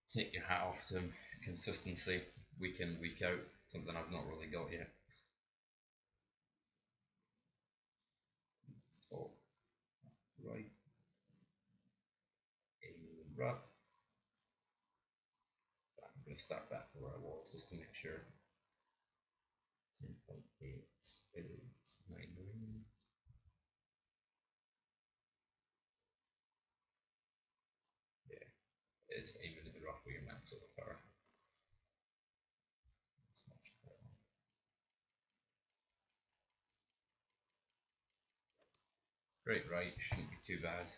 take your hat off to him. Consistency, week in, week out, something I've not really got yet. Top, right, in the rough. I'm going to start back to where I was just to make sure. 10.8 is 9. Yeah, it's even in the rough with your max over par. It's much better. Straight right shouldn't be too bad.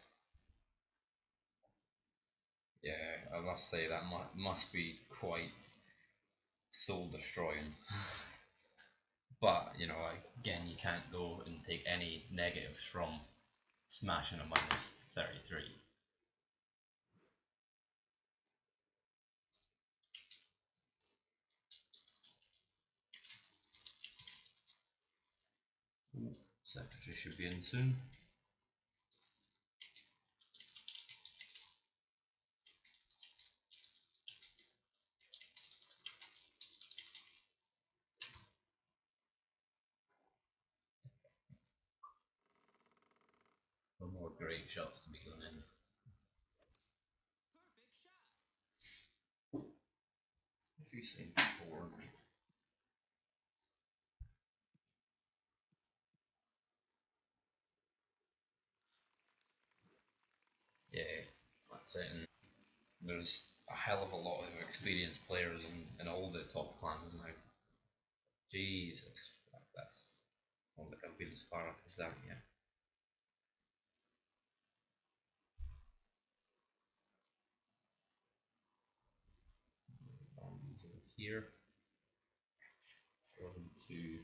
Yeah, I must say that must be quite soul destroying. But again, you can't go and take any negatives from smashing a minus 33. Secretary should be in soon. No more great shots to be going in. As you seen before. Yeah, that's it. And there's a hell of a lot of experienced players in all the top clans now. Jesus, that's I don't think I've been as far up as that yet. Bombs in here. Throw them to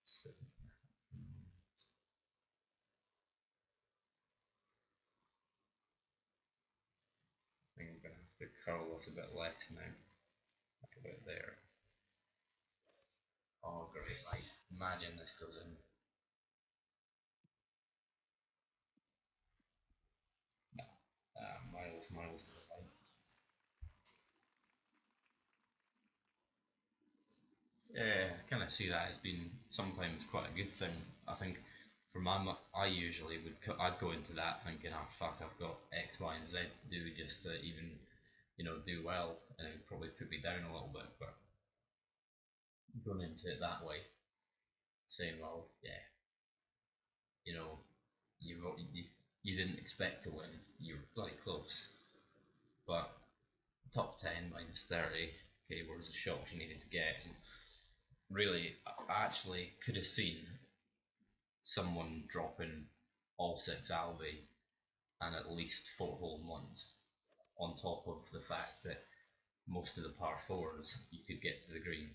7. I think I'm gonna have to curl this a bit less now. Like about there. Oh great, like imagine this goes in. No. Miles to the right. Yeah, I kind of see that as being sometimes quite a good thing. I think for I usually I'd go into that thinking, oh fuck, I've got X, Y, and Z to do just to even do well, and it would probably put me down a little bit. But going into it that way, saying, well, yeah, you know, you you didn't expect to win, you were bloody close, but top 10 minus 30, okay, where's the shots you needed to get? And really, I actually could have seen someone dropping all 6 Albi and at least 4 hole in ones, on top of the fact that most of the par 4s you could get to the green.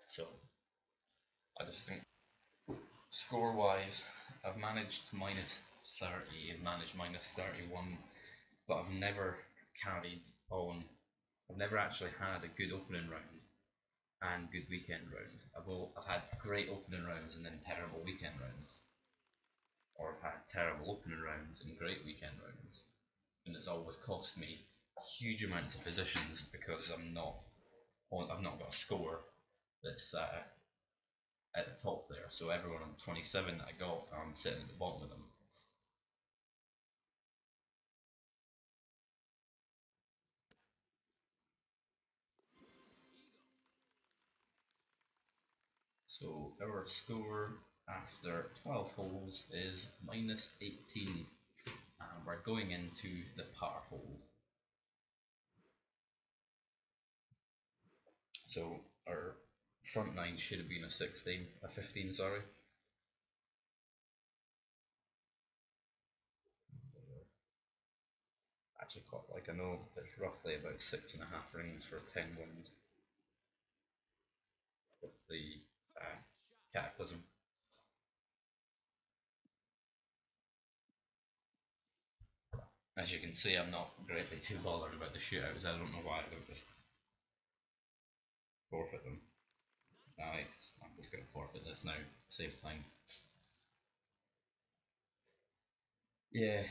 So I just think score wise, I've managed minus 30 and managed minus 31, but I've never carried on. I've never actually had a good opening round and good weekend round. I've had great opening rounds and then terrible weekend rounds, or I've had terrible opening rounds and great weekend rounds, and it's always cost me huge amounts of positions because I've not got a score that's at the top there. So everyone on 27 that I got, I'm sitting at the bottom of them. So our score after 12 holes is minus 18, and we're going into the par hole. So our front nine should have been a 15, sorry. Actually, quite like I know it's roughly about 6.5 rings for a 10 wind with the cataclysm. As you can see, I'm not greatly too bothered about the shootouts. I don't know why I don't just forfeit them. Nice. I'm just going to forfeit this now. Save time. Yeah,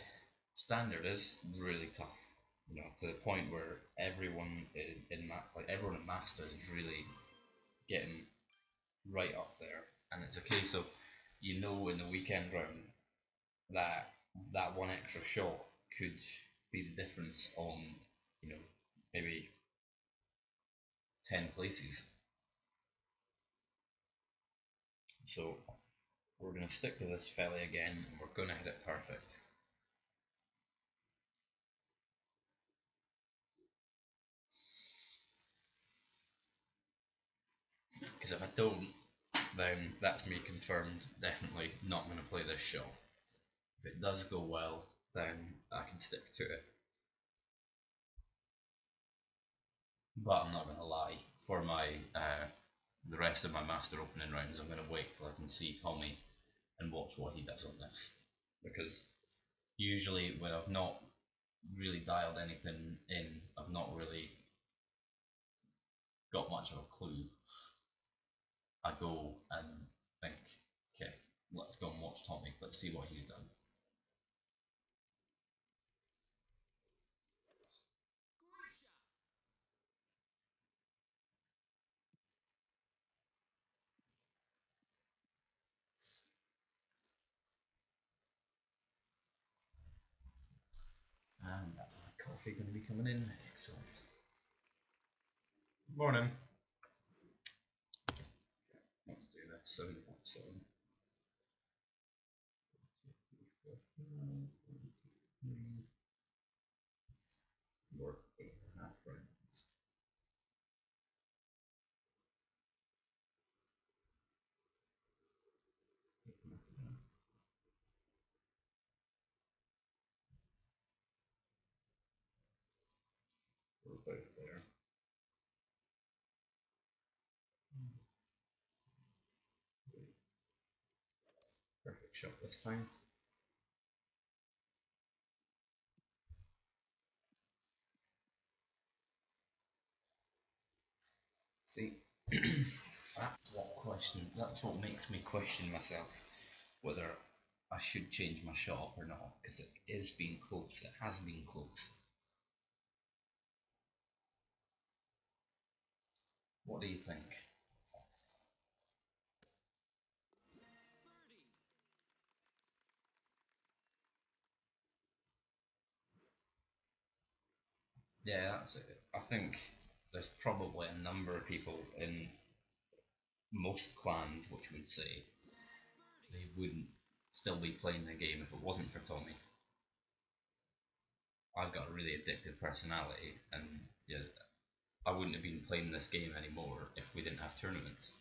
standard is really tough. To the point where everyone everyone in Masters is really getting right up there, and it's a case of in the weekend round that that one extra shot could be the difference on maybe 10 places. So we're going to stick to this fella again, and we're going to hit it perfect. Because if I don't, then that's me confirmed definitely not going to play this shot. If it does go well, then I can stick to it. But I'm not going to lie, for my the rest of my master opening rounds, I'm going to wait till I can see Tommy and watch what he does on this. Because usually when I've not really dialed anything in, I've not really got much of a clue, I go and think, okay, let's go and watch Tommy. Let's see what he's done. And that's my coffee going to be coming in. Excellent. Morning. Let's do this. 7.7. 3, work 8.5 rounds. We're about there. Perfect shot this time. See, that's what makes me question myself whether I should change my shot or not, because it is being close. It has been close. What do you think? Yeah, that's it. I think there's probably a number of people in most clans which would say they wouldn't still be playing the game if it wasn't for Tommy. I've got a really addictive personality, and yeah, I wouldn't have been playing this game anymore if we didn't have tournaments.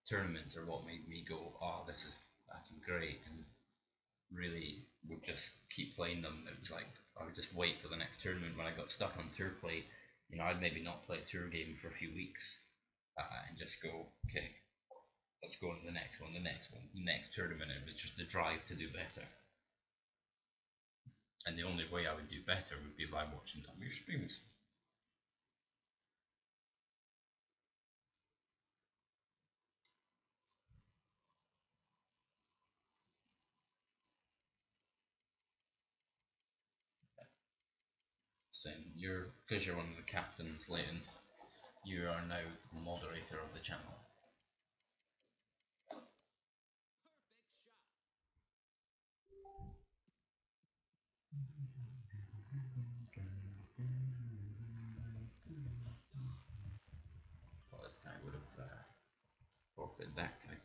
Tournaments are what made me go, oh, this is fucking great, and really would just keep playing them. It was like I would just wait till the next tournament. When I got stuck on tour play, I'd maybe not play a tour game for a few weeks, and just go, okay, let's go on to the next one, the next tournament. It was just the drive to do better. And the only way I would do better would be by watching Tommy's streams. Same, because you're one of the captains, Leighton, you are now moderator of the channel. Well, this guy would have forfeited that time.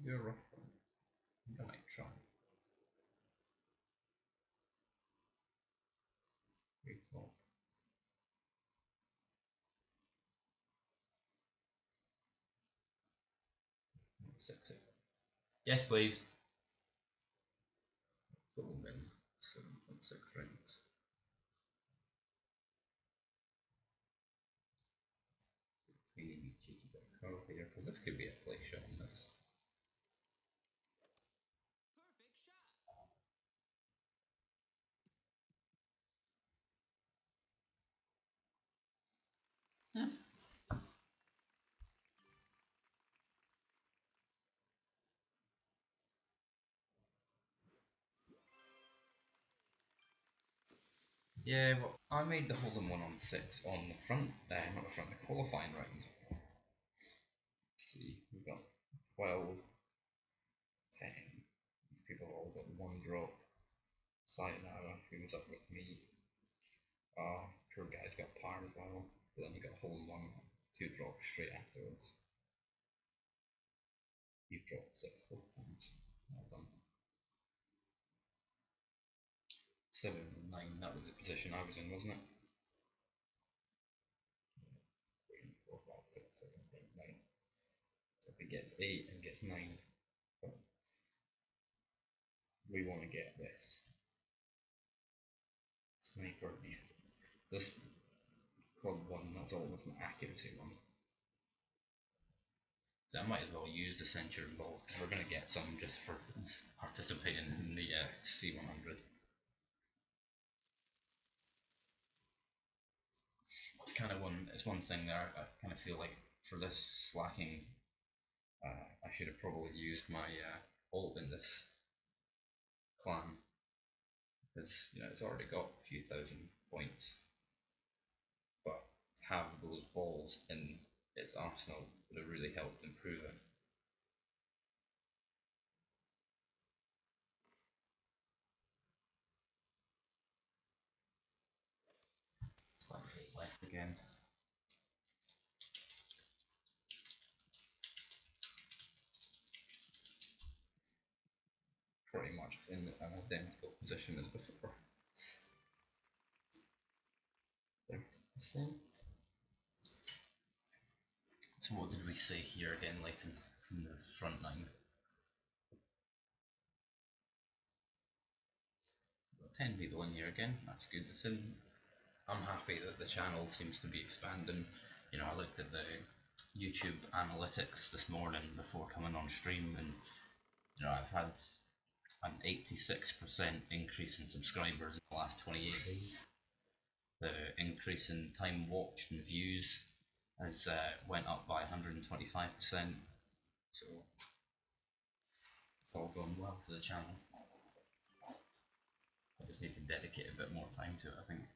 You're a rough one. I think I might try. Recall. 6 Yes, please. Total min 7.6 rounds. Tiny cheeky bit of curve here, because this could be a play shot in this. Yeah, well, I made the hole in one on 6 on the front, not the front, the qualifying round. Let's see, we've got 12, 10. These people all got one drop. Sayonara, who was up with me. Poor guy's got par as well, but then he got hole in one, 2 drops straight afterwards. You've dropped 6 both times. Well done. 7 and 9, that was the position I was in, wasn't it? 3, 4, 5, 6, 7, 8, 9. So if he gets 8 and gets 9, we want to get this sniper beef. This club one, that's all, that's my accuracy one. So I might as well use the censure involved, because we're going to get some just for participating in the C100. it's kind of one thing there. I kind of feel like for this slacking, I should have probably used my ult in this clan, because it's already got a few thousand points, but to have those balls in its arsenal would have really helped improve it. It's like left again. Pretty much in an identical position as before. 30%. So what did we say here again, Leighton, from the front nine? 10 people in here again, that's good. I'm happy that the channel seems to be expanding. I looked at the YouTube analytics this morning before coming on stream, and I've had an 86% increase in subscribers in the last 28 days. The increase in time watched and views has went up by 125%. So it's all going well for the channel. I just need to dedicate a bit more time to it, I think.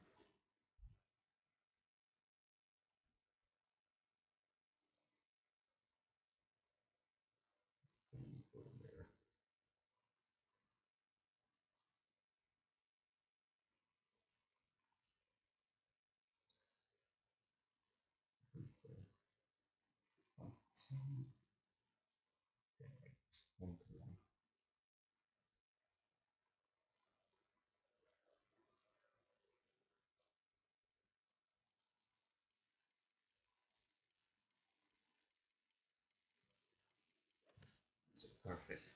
So perfect.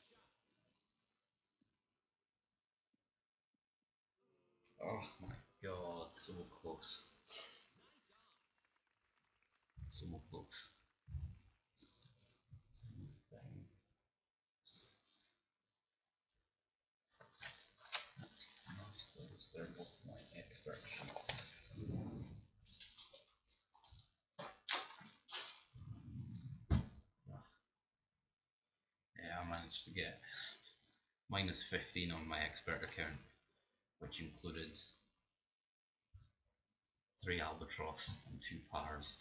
Oh my god, so close. So close. That's there with my expert sheet. Yeah, I managed to get minus 15 on my expert account, which included 3 albatross and 2 pars.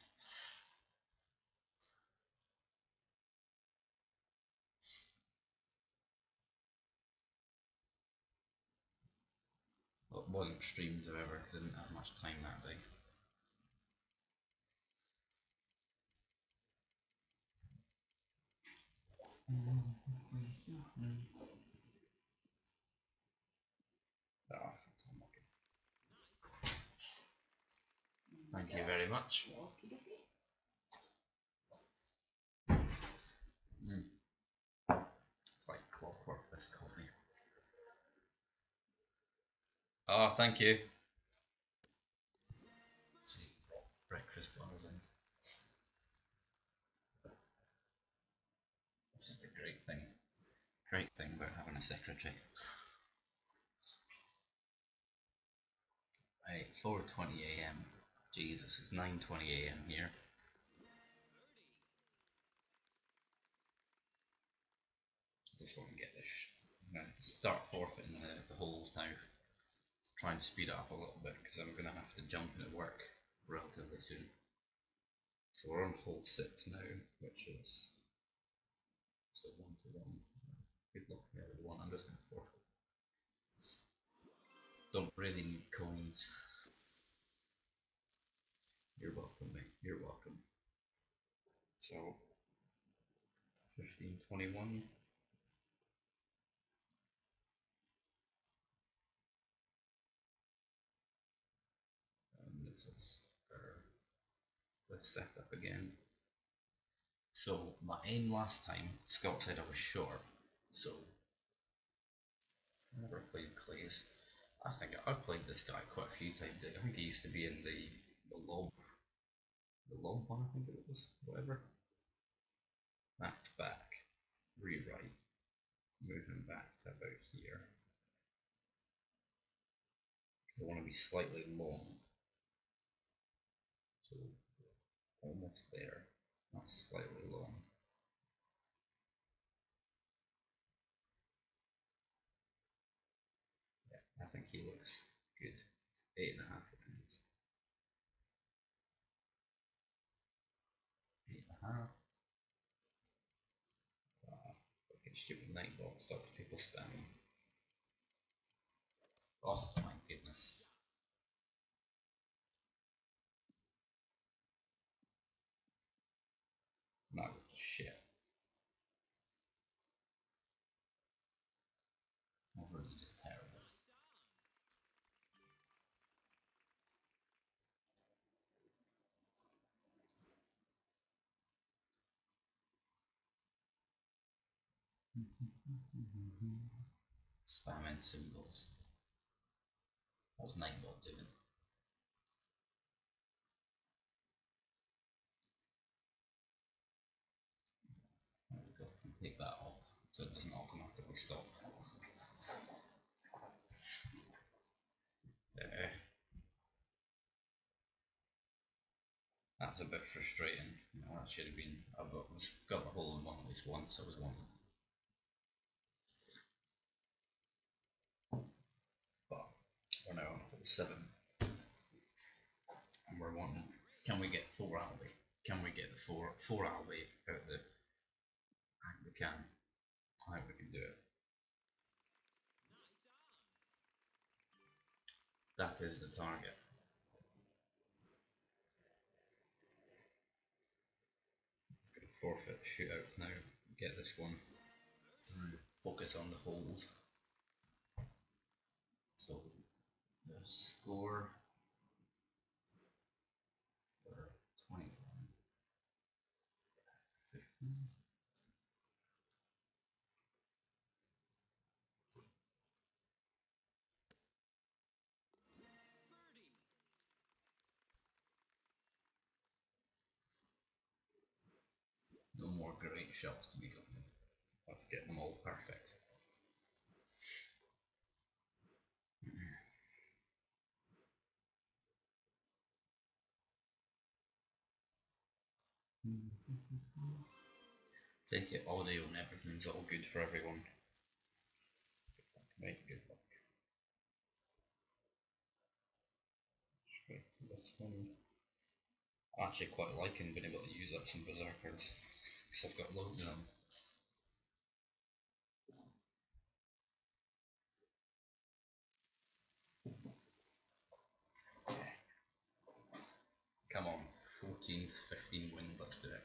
Well, it wasn't streamed however because I didn't have much time that day. Oh, that's unlucky. Thank you very much. It's like clockwork, this coffee. Oh, thank you. Breakfast bars in. This is a great thing. Great thing about having a secretary. 4:20 AM. Jesus, it's 9:20 AM here. I just want to get this. I'm going to start forfeiting the holes now. Try and speed it up a little bit because I'm going to have to jump into work relatively soon. So we're on hole 6 now, which is so 1 to 1. Good luck here with 1. I'm just going to forfeit. Don't really need coins. You're welcome, mate. You're welcome. So 15:21. And this is the setup again. So my aim last time, Scott said I was short. So I've never played Clays. I think I've played this guy quite a few times. I think he used to be in the lob one, I think it was, whatever. That's back, rewrite, move him back to about here. Because I want to be slightly long. So almost there. That's slightly long. Yeah, I think he looks good. 8.5 rounds. 8.5. Fucking stupid Nightbot stops people spamming. Oh my goodness. That was just shit. Overly just terrible. Spamming symbols. What's Nightbot doing? There we go. Take that off so it doesn't automatically stop. There. That's a bit frustrating. You know, that should have been. I've got the hole in one at least once. I was wanting. But we're now on hole 7. And we're wanting. Can we get 4 Albi? Can we get the 4 Albi out the. I think we can. I think we can do it. That is the target. It's going to forfeit shootouts now. Get this one through. Focus on the hold. So the score for 21, 15. No more great shots to be gotten. Let's get them all perfect. Take it audio and everything's all good for everyone. Right, good luck. Straight to this one. I actually quite liking being able to use up some berserkers because I've got loads of them. Come on, 14th, 15 win, let's do it.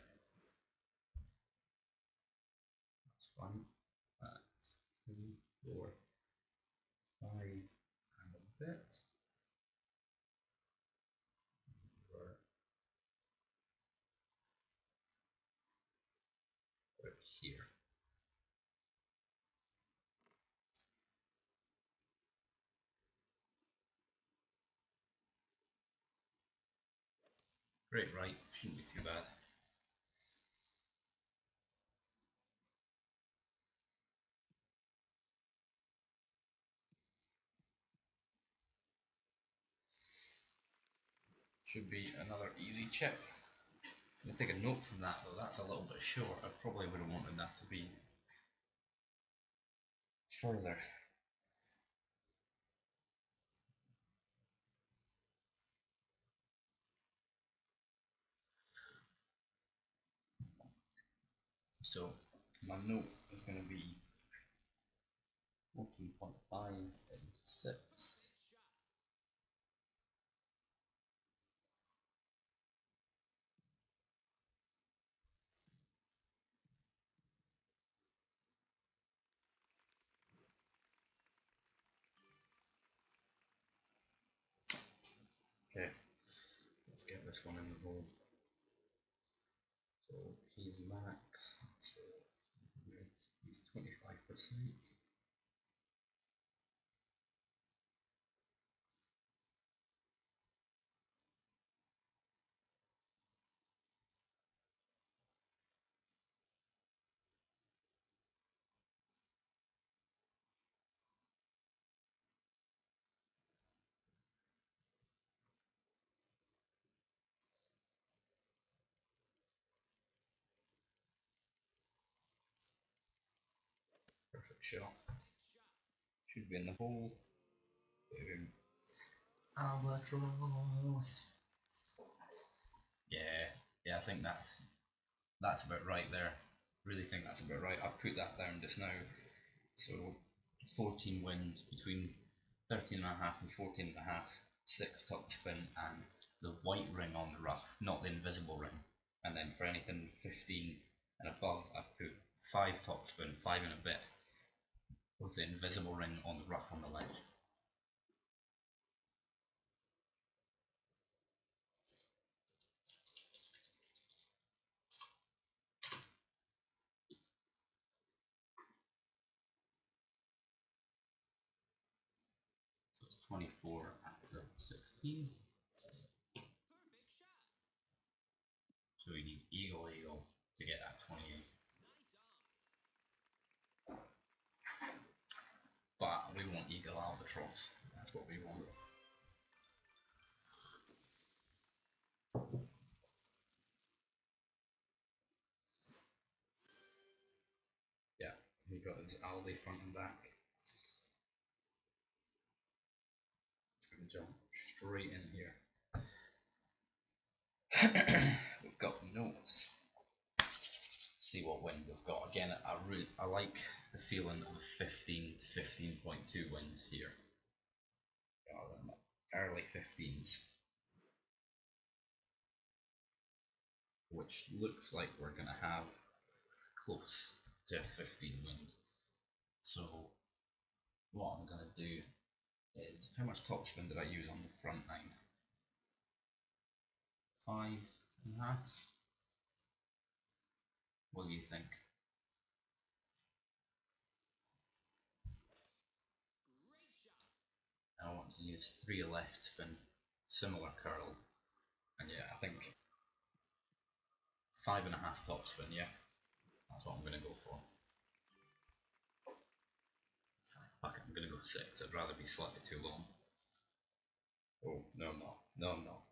That's fine. That's 2, 4, 5 and a bit. We're out here. Great, right, shouldn't be too bad. Should be another easy chip. I'm going to take a note from that though, that's a little bit short. I probably would have wanted that to be further. So my note is going to be 14.5 into 6. Okay, let's get this one in the hole. So he's max, so he's 25%. shot. Should be in the hole. Boom. Albatross. Yeah, I think that's about right there. Really think that's about right. I've put that down just now. So 14 wind between 13.5 and 14.5, 6 topspin, and the white ring on the rough, not the invisible ring. And then for anything 15 and above, I've put 5 topspin, 5 and a bit, with the invisible ring on the rough on the left. So it's 24 after 16. So we need eagle eagle to get that 28. But we want eagle albatross. That's what we want. Yeah, he got his Aldi front and back. It's going to jump straight in here. We've got notes. See what wind we've got. Again, I like the feeling of 15 to 15.2 wind here. Early 15s. Which looks like we're going to have close to a 15 wind. So what I'm going to do is, how much topspin did I use on the front 9? 5.5. What do you think? I want to use 3 left spin, similar curl, and yeah, I think 5.5 topspin, yeah, that's what I'm going to go for. Fuck it, I'm going to go 6, I'd rather be slightly too long. Oh, no I'm not, no I'm not.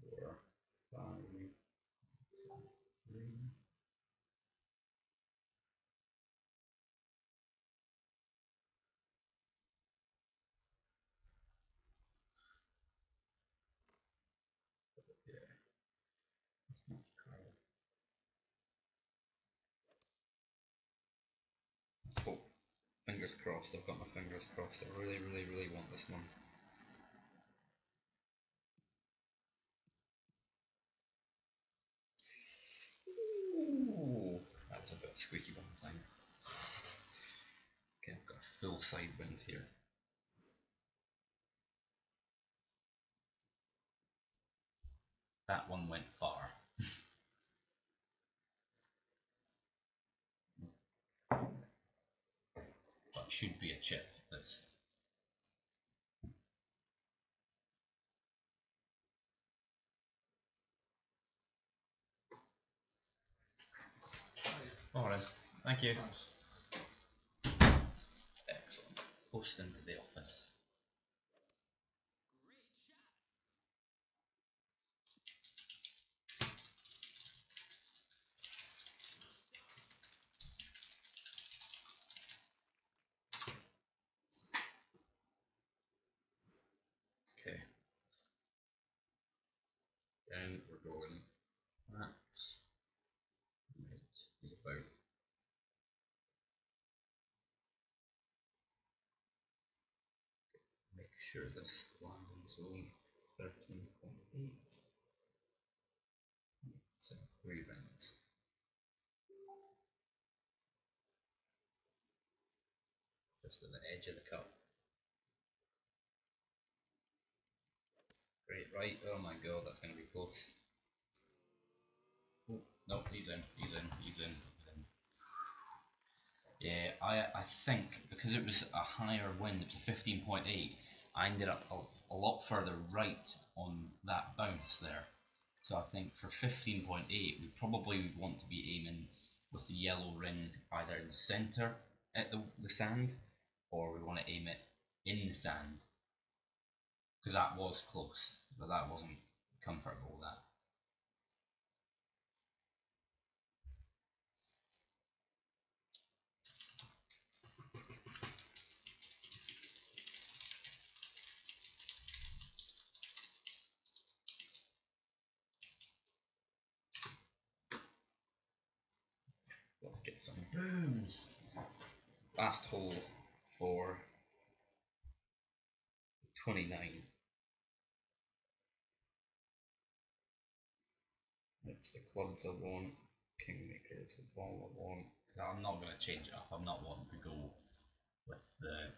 Four, 5, 3. Yeah, that's not curl. Oh, fingers crossed, I've got my fingers crossed, I really want this one. Ooh, that was a bit squeaky one time. Okay, I've got a full side wind here. That one went far. But should be a chip. That's alright. Thank you. Excellent. Post into the office. Okay. Then we're going max. Right is about make sure this landing zone 13.8. So 3 rounds. Just at the edge of the cup. Great, right? Oh my god, that's going to be close. Oh, no, he's in, he's in, he's in, he's in. Yeah, I think because it was a higher wind, it was a 15.8, I ended up a lot further right on that bounce there. So I think for 15.8, we probably want to be aiming with the yellow ring either in the centre at the sand, or we want to aim it in the sand, because that was close, but that wasn't comfortable. That Let's get some booms. Last hole for 29. It's the clubs I want. Kingmaker is the ball I want. I'm not going to change it up. I'm not wanting to go with the.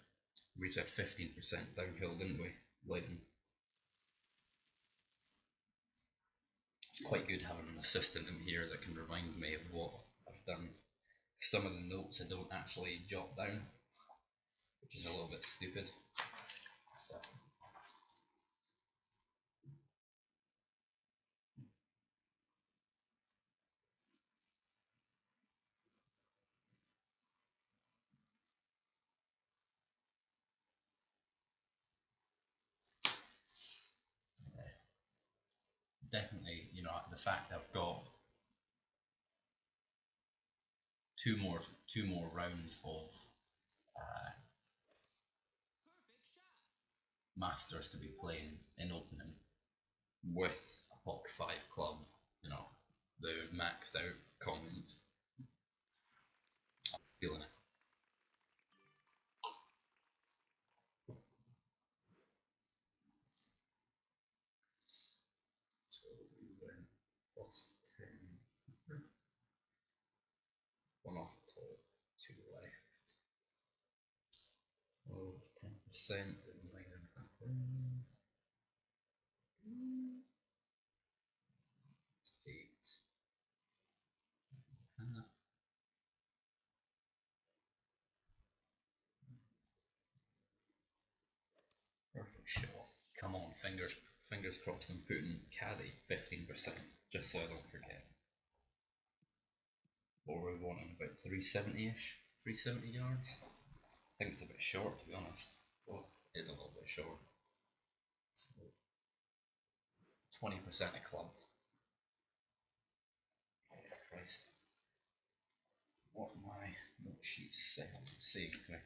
We said 15% downhill, didn't we? Leighton. It's quite good having an assistant in here that can remind me of what I've done. Some of the notes I don't actually jot down, which is a little bit stupid. Definitely, you know, the fact I've got two more rounds of uh, Masters to be playing in opening with a POC 5 club, you know, the maxed out commons. I'm feeling it. So we went plus 10, one off the top, two left. Oh, 10% is 9.5. 8. Perfect shot. Come on, fingers crossed I'm putting caddy 15%, just so I don't forget. Or we're wanting about 370-ish, 370 yards. I think it's a bit short, to be honest. Well, it is a little bit short. So 20% a club. Oh, Christ. What my note sheet saying to me?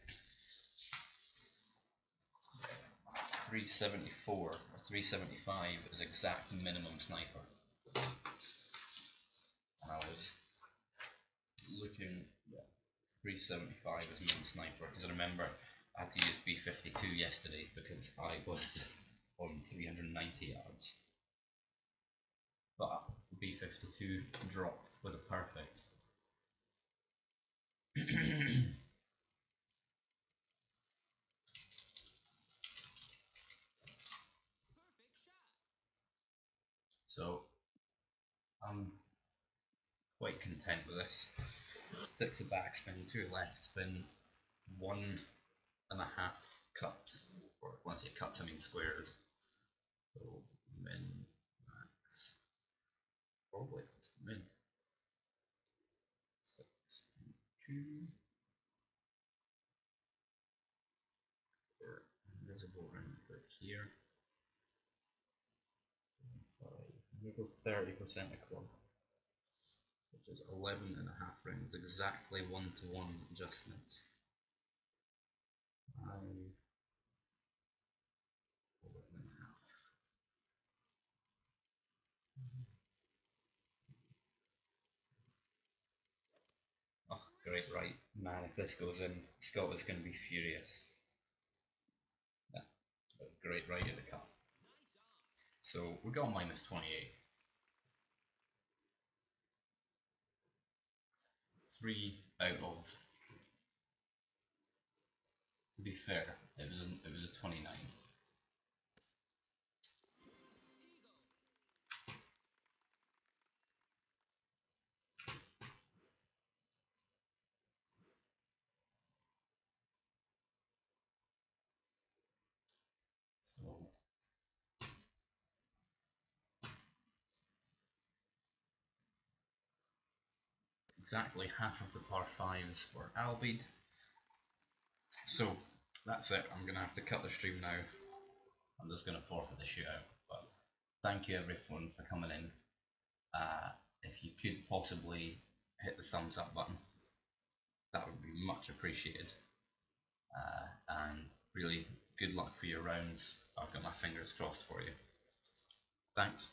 374 or 375 is exact minimum sniper. And I was looking, yeah, 375 is min sniper, because I remember I had to use B52 yesterday because I was on 390 yards. But B52 dropped with a perfect. So I'm quite content with this. 6 of backspin, 2 left spin, 1.5 cups, or when I say cups I mean squares. So min, max, probably it's min. 6, 2, or invisible round right here. 5. I'm going to go 30% a club, which is 11.5 rounds, exactly 1-to-1 adjustments. 5, 11.5. Oh, great right. Man, if this goes in, Scott is going to be furious. Yeah, that's great right at the cup. So we got minus 28. 3 out of, to be fair, it was a 29. So exactly half of the par 5s were albied. So that's it. I'm going to have to cut the stream now. I'm just going to forfeit the shootout. But thank you everyone for coming in. If you could possibly hit the thumbs up button, that would be much appreciated. And really good luck for your rounds. I've got my fingers crossed for you. Thanks.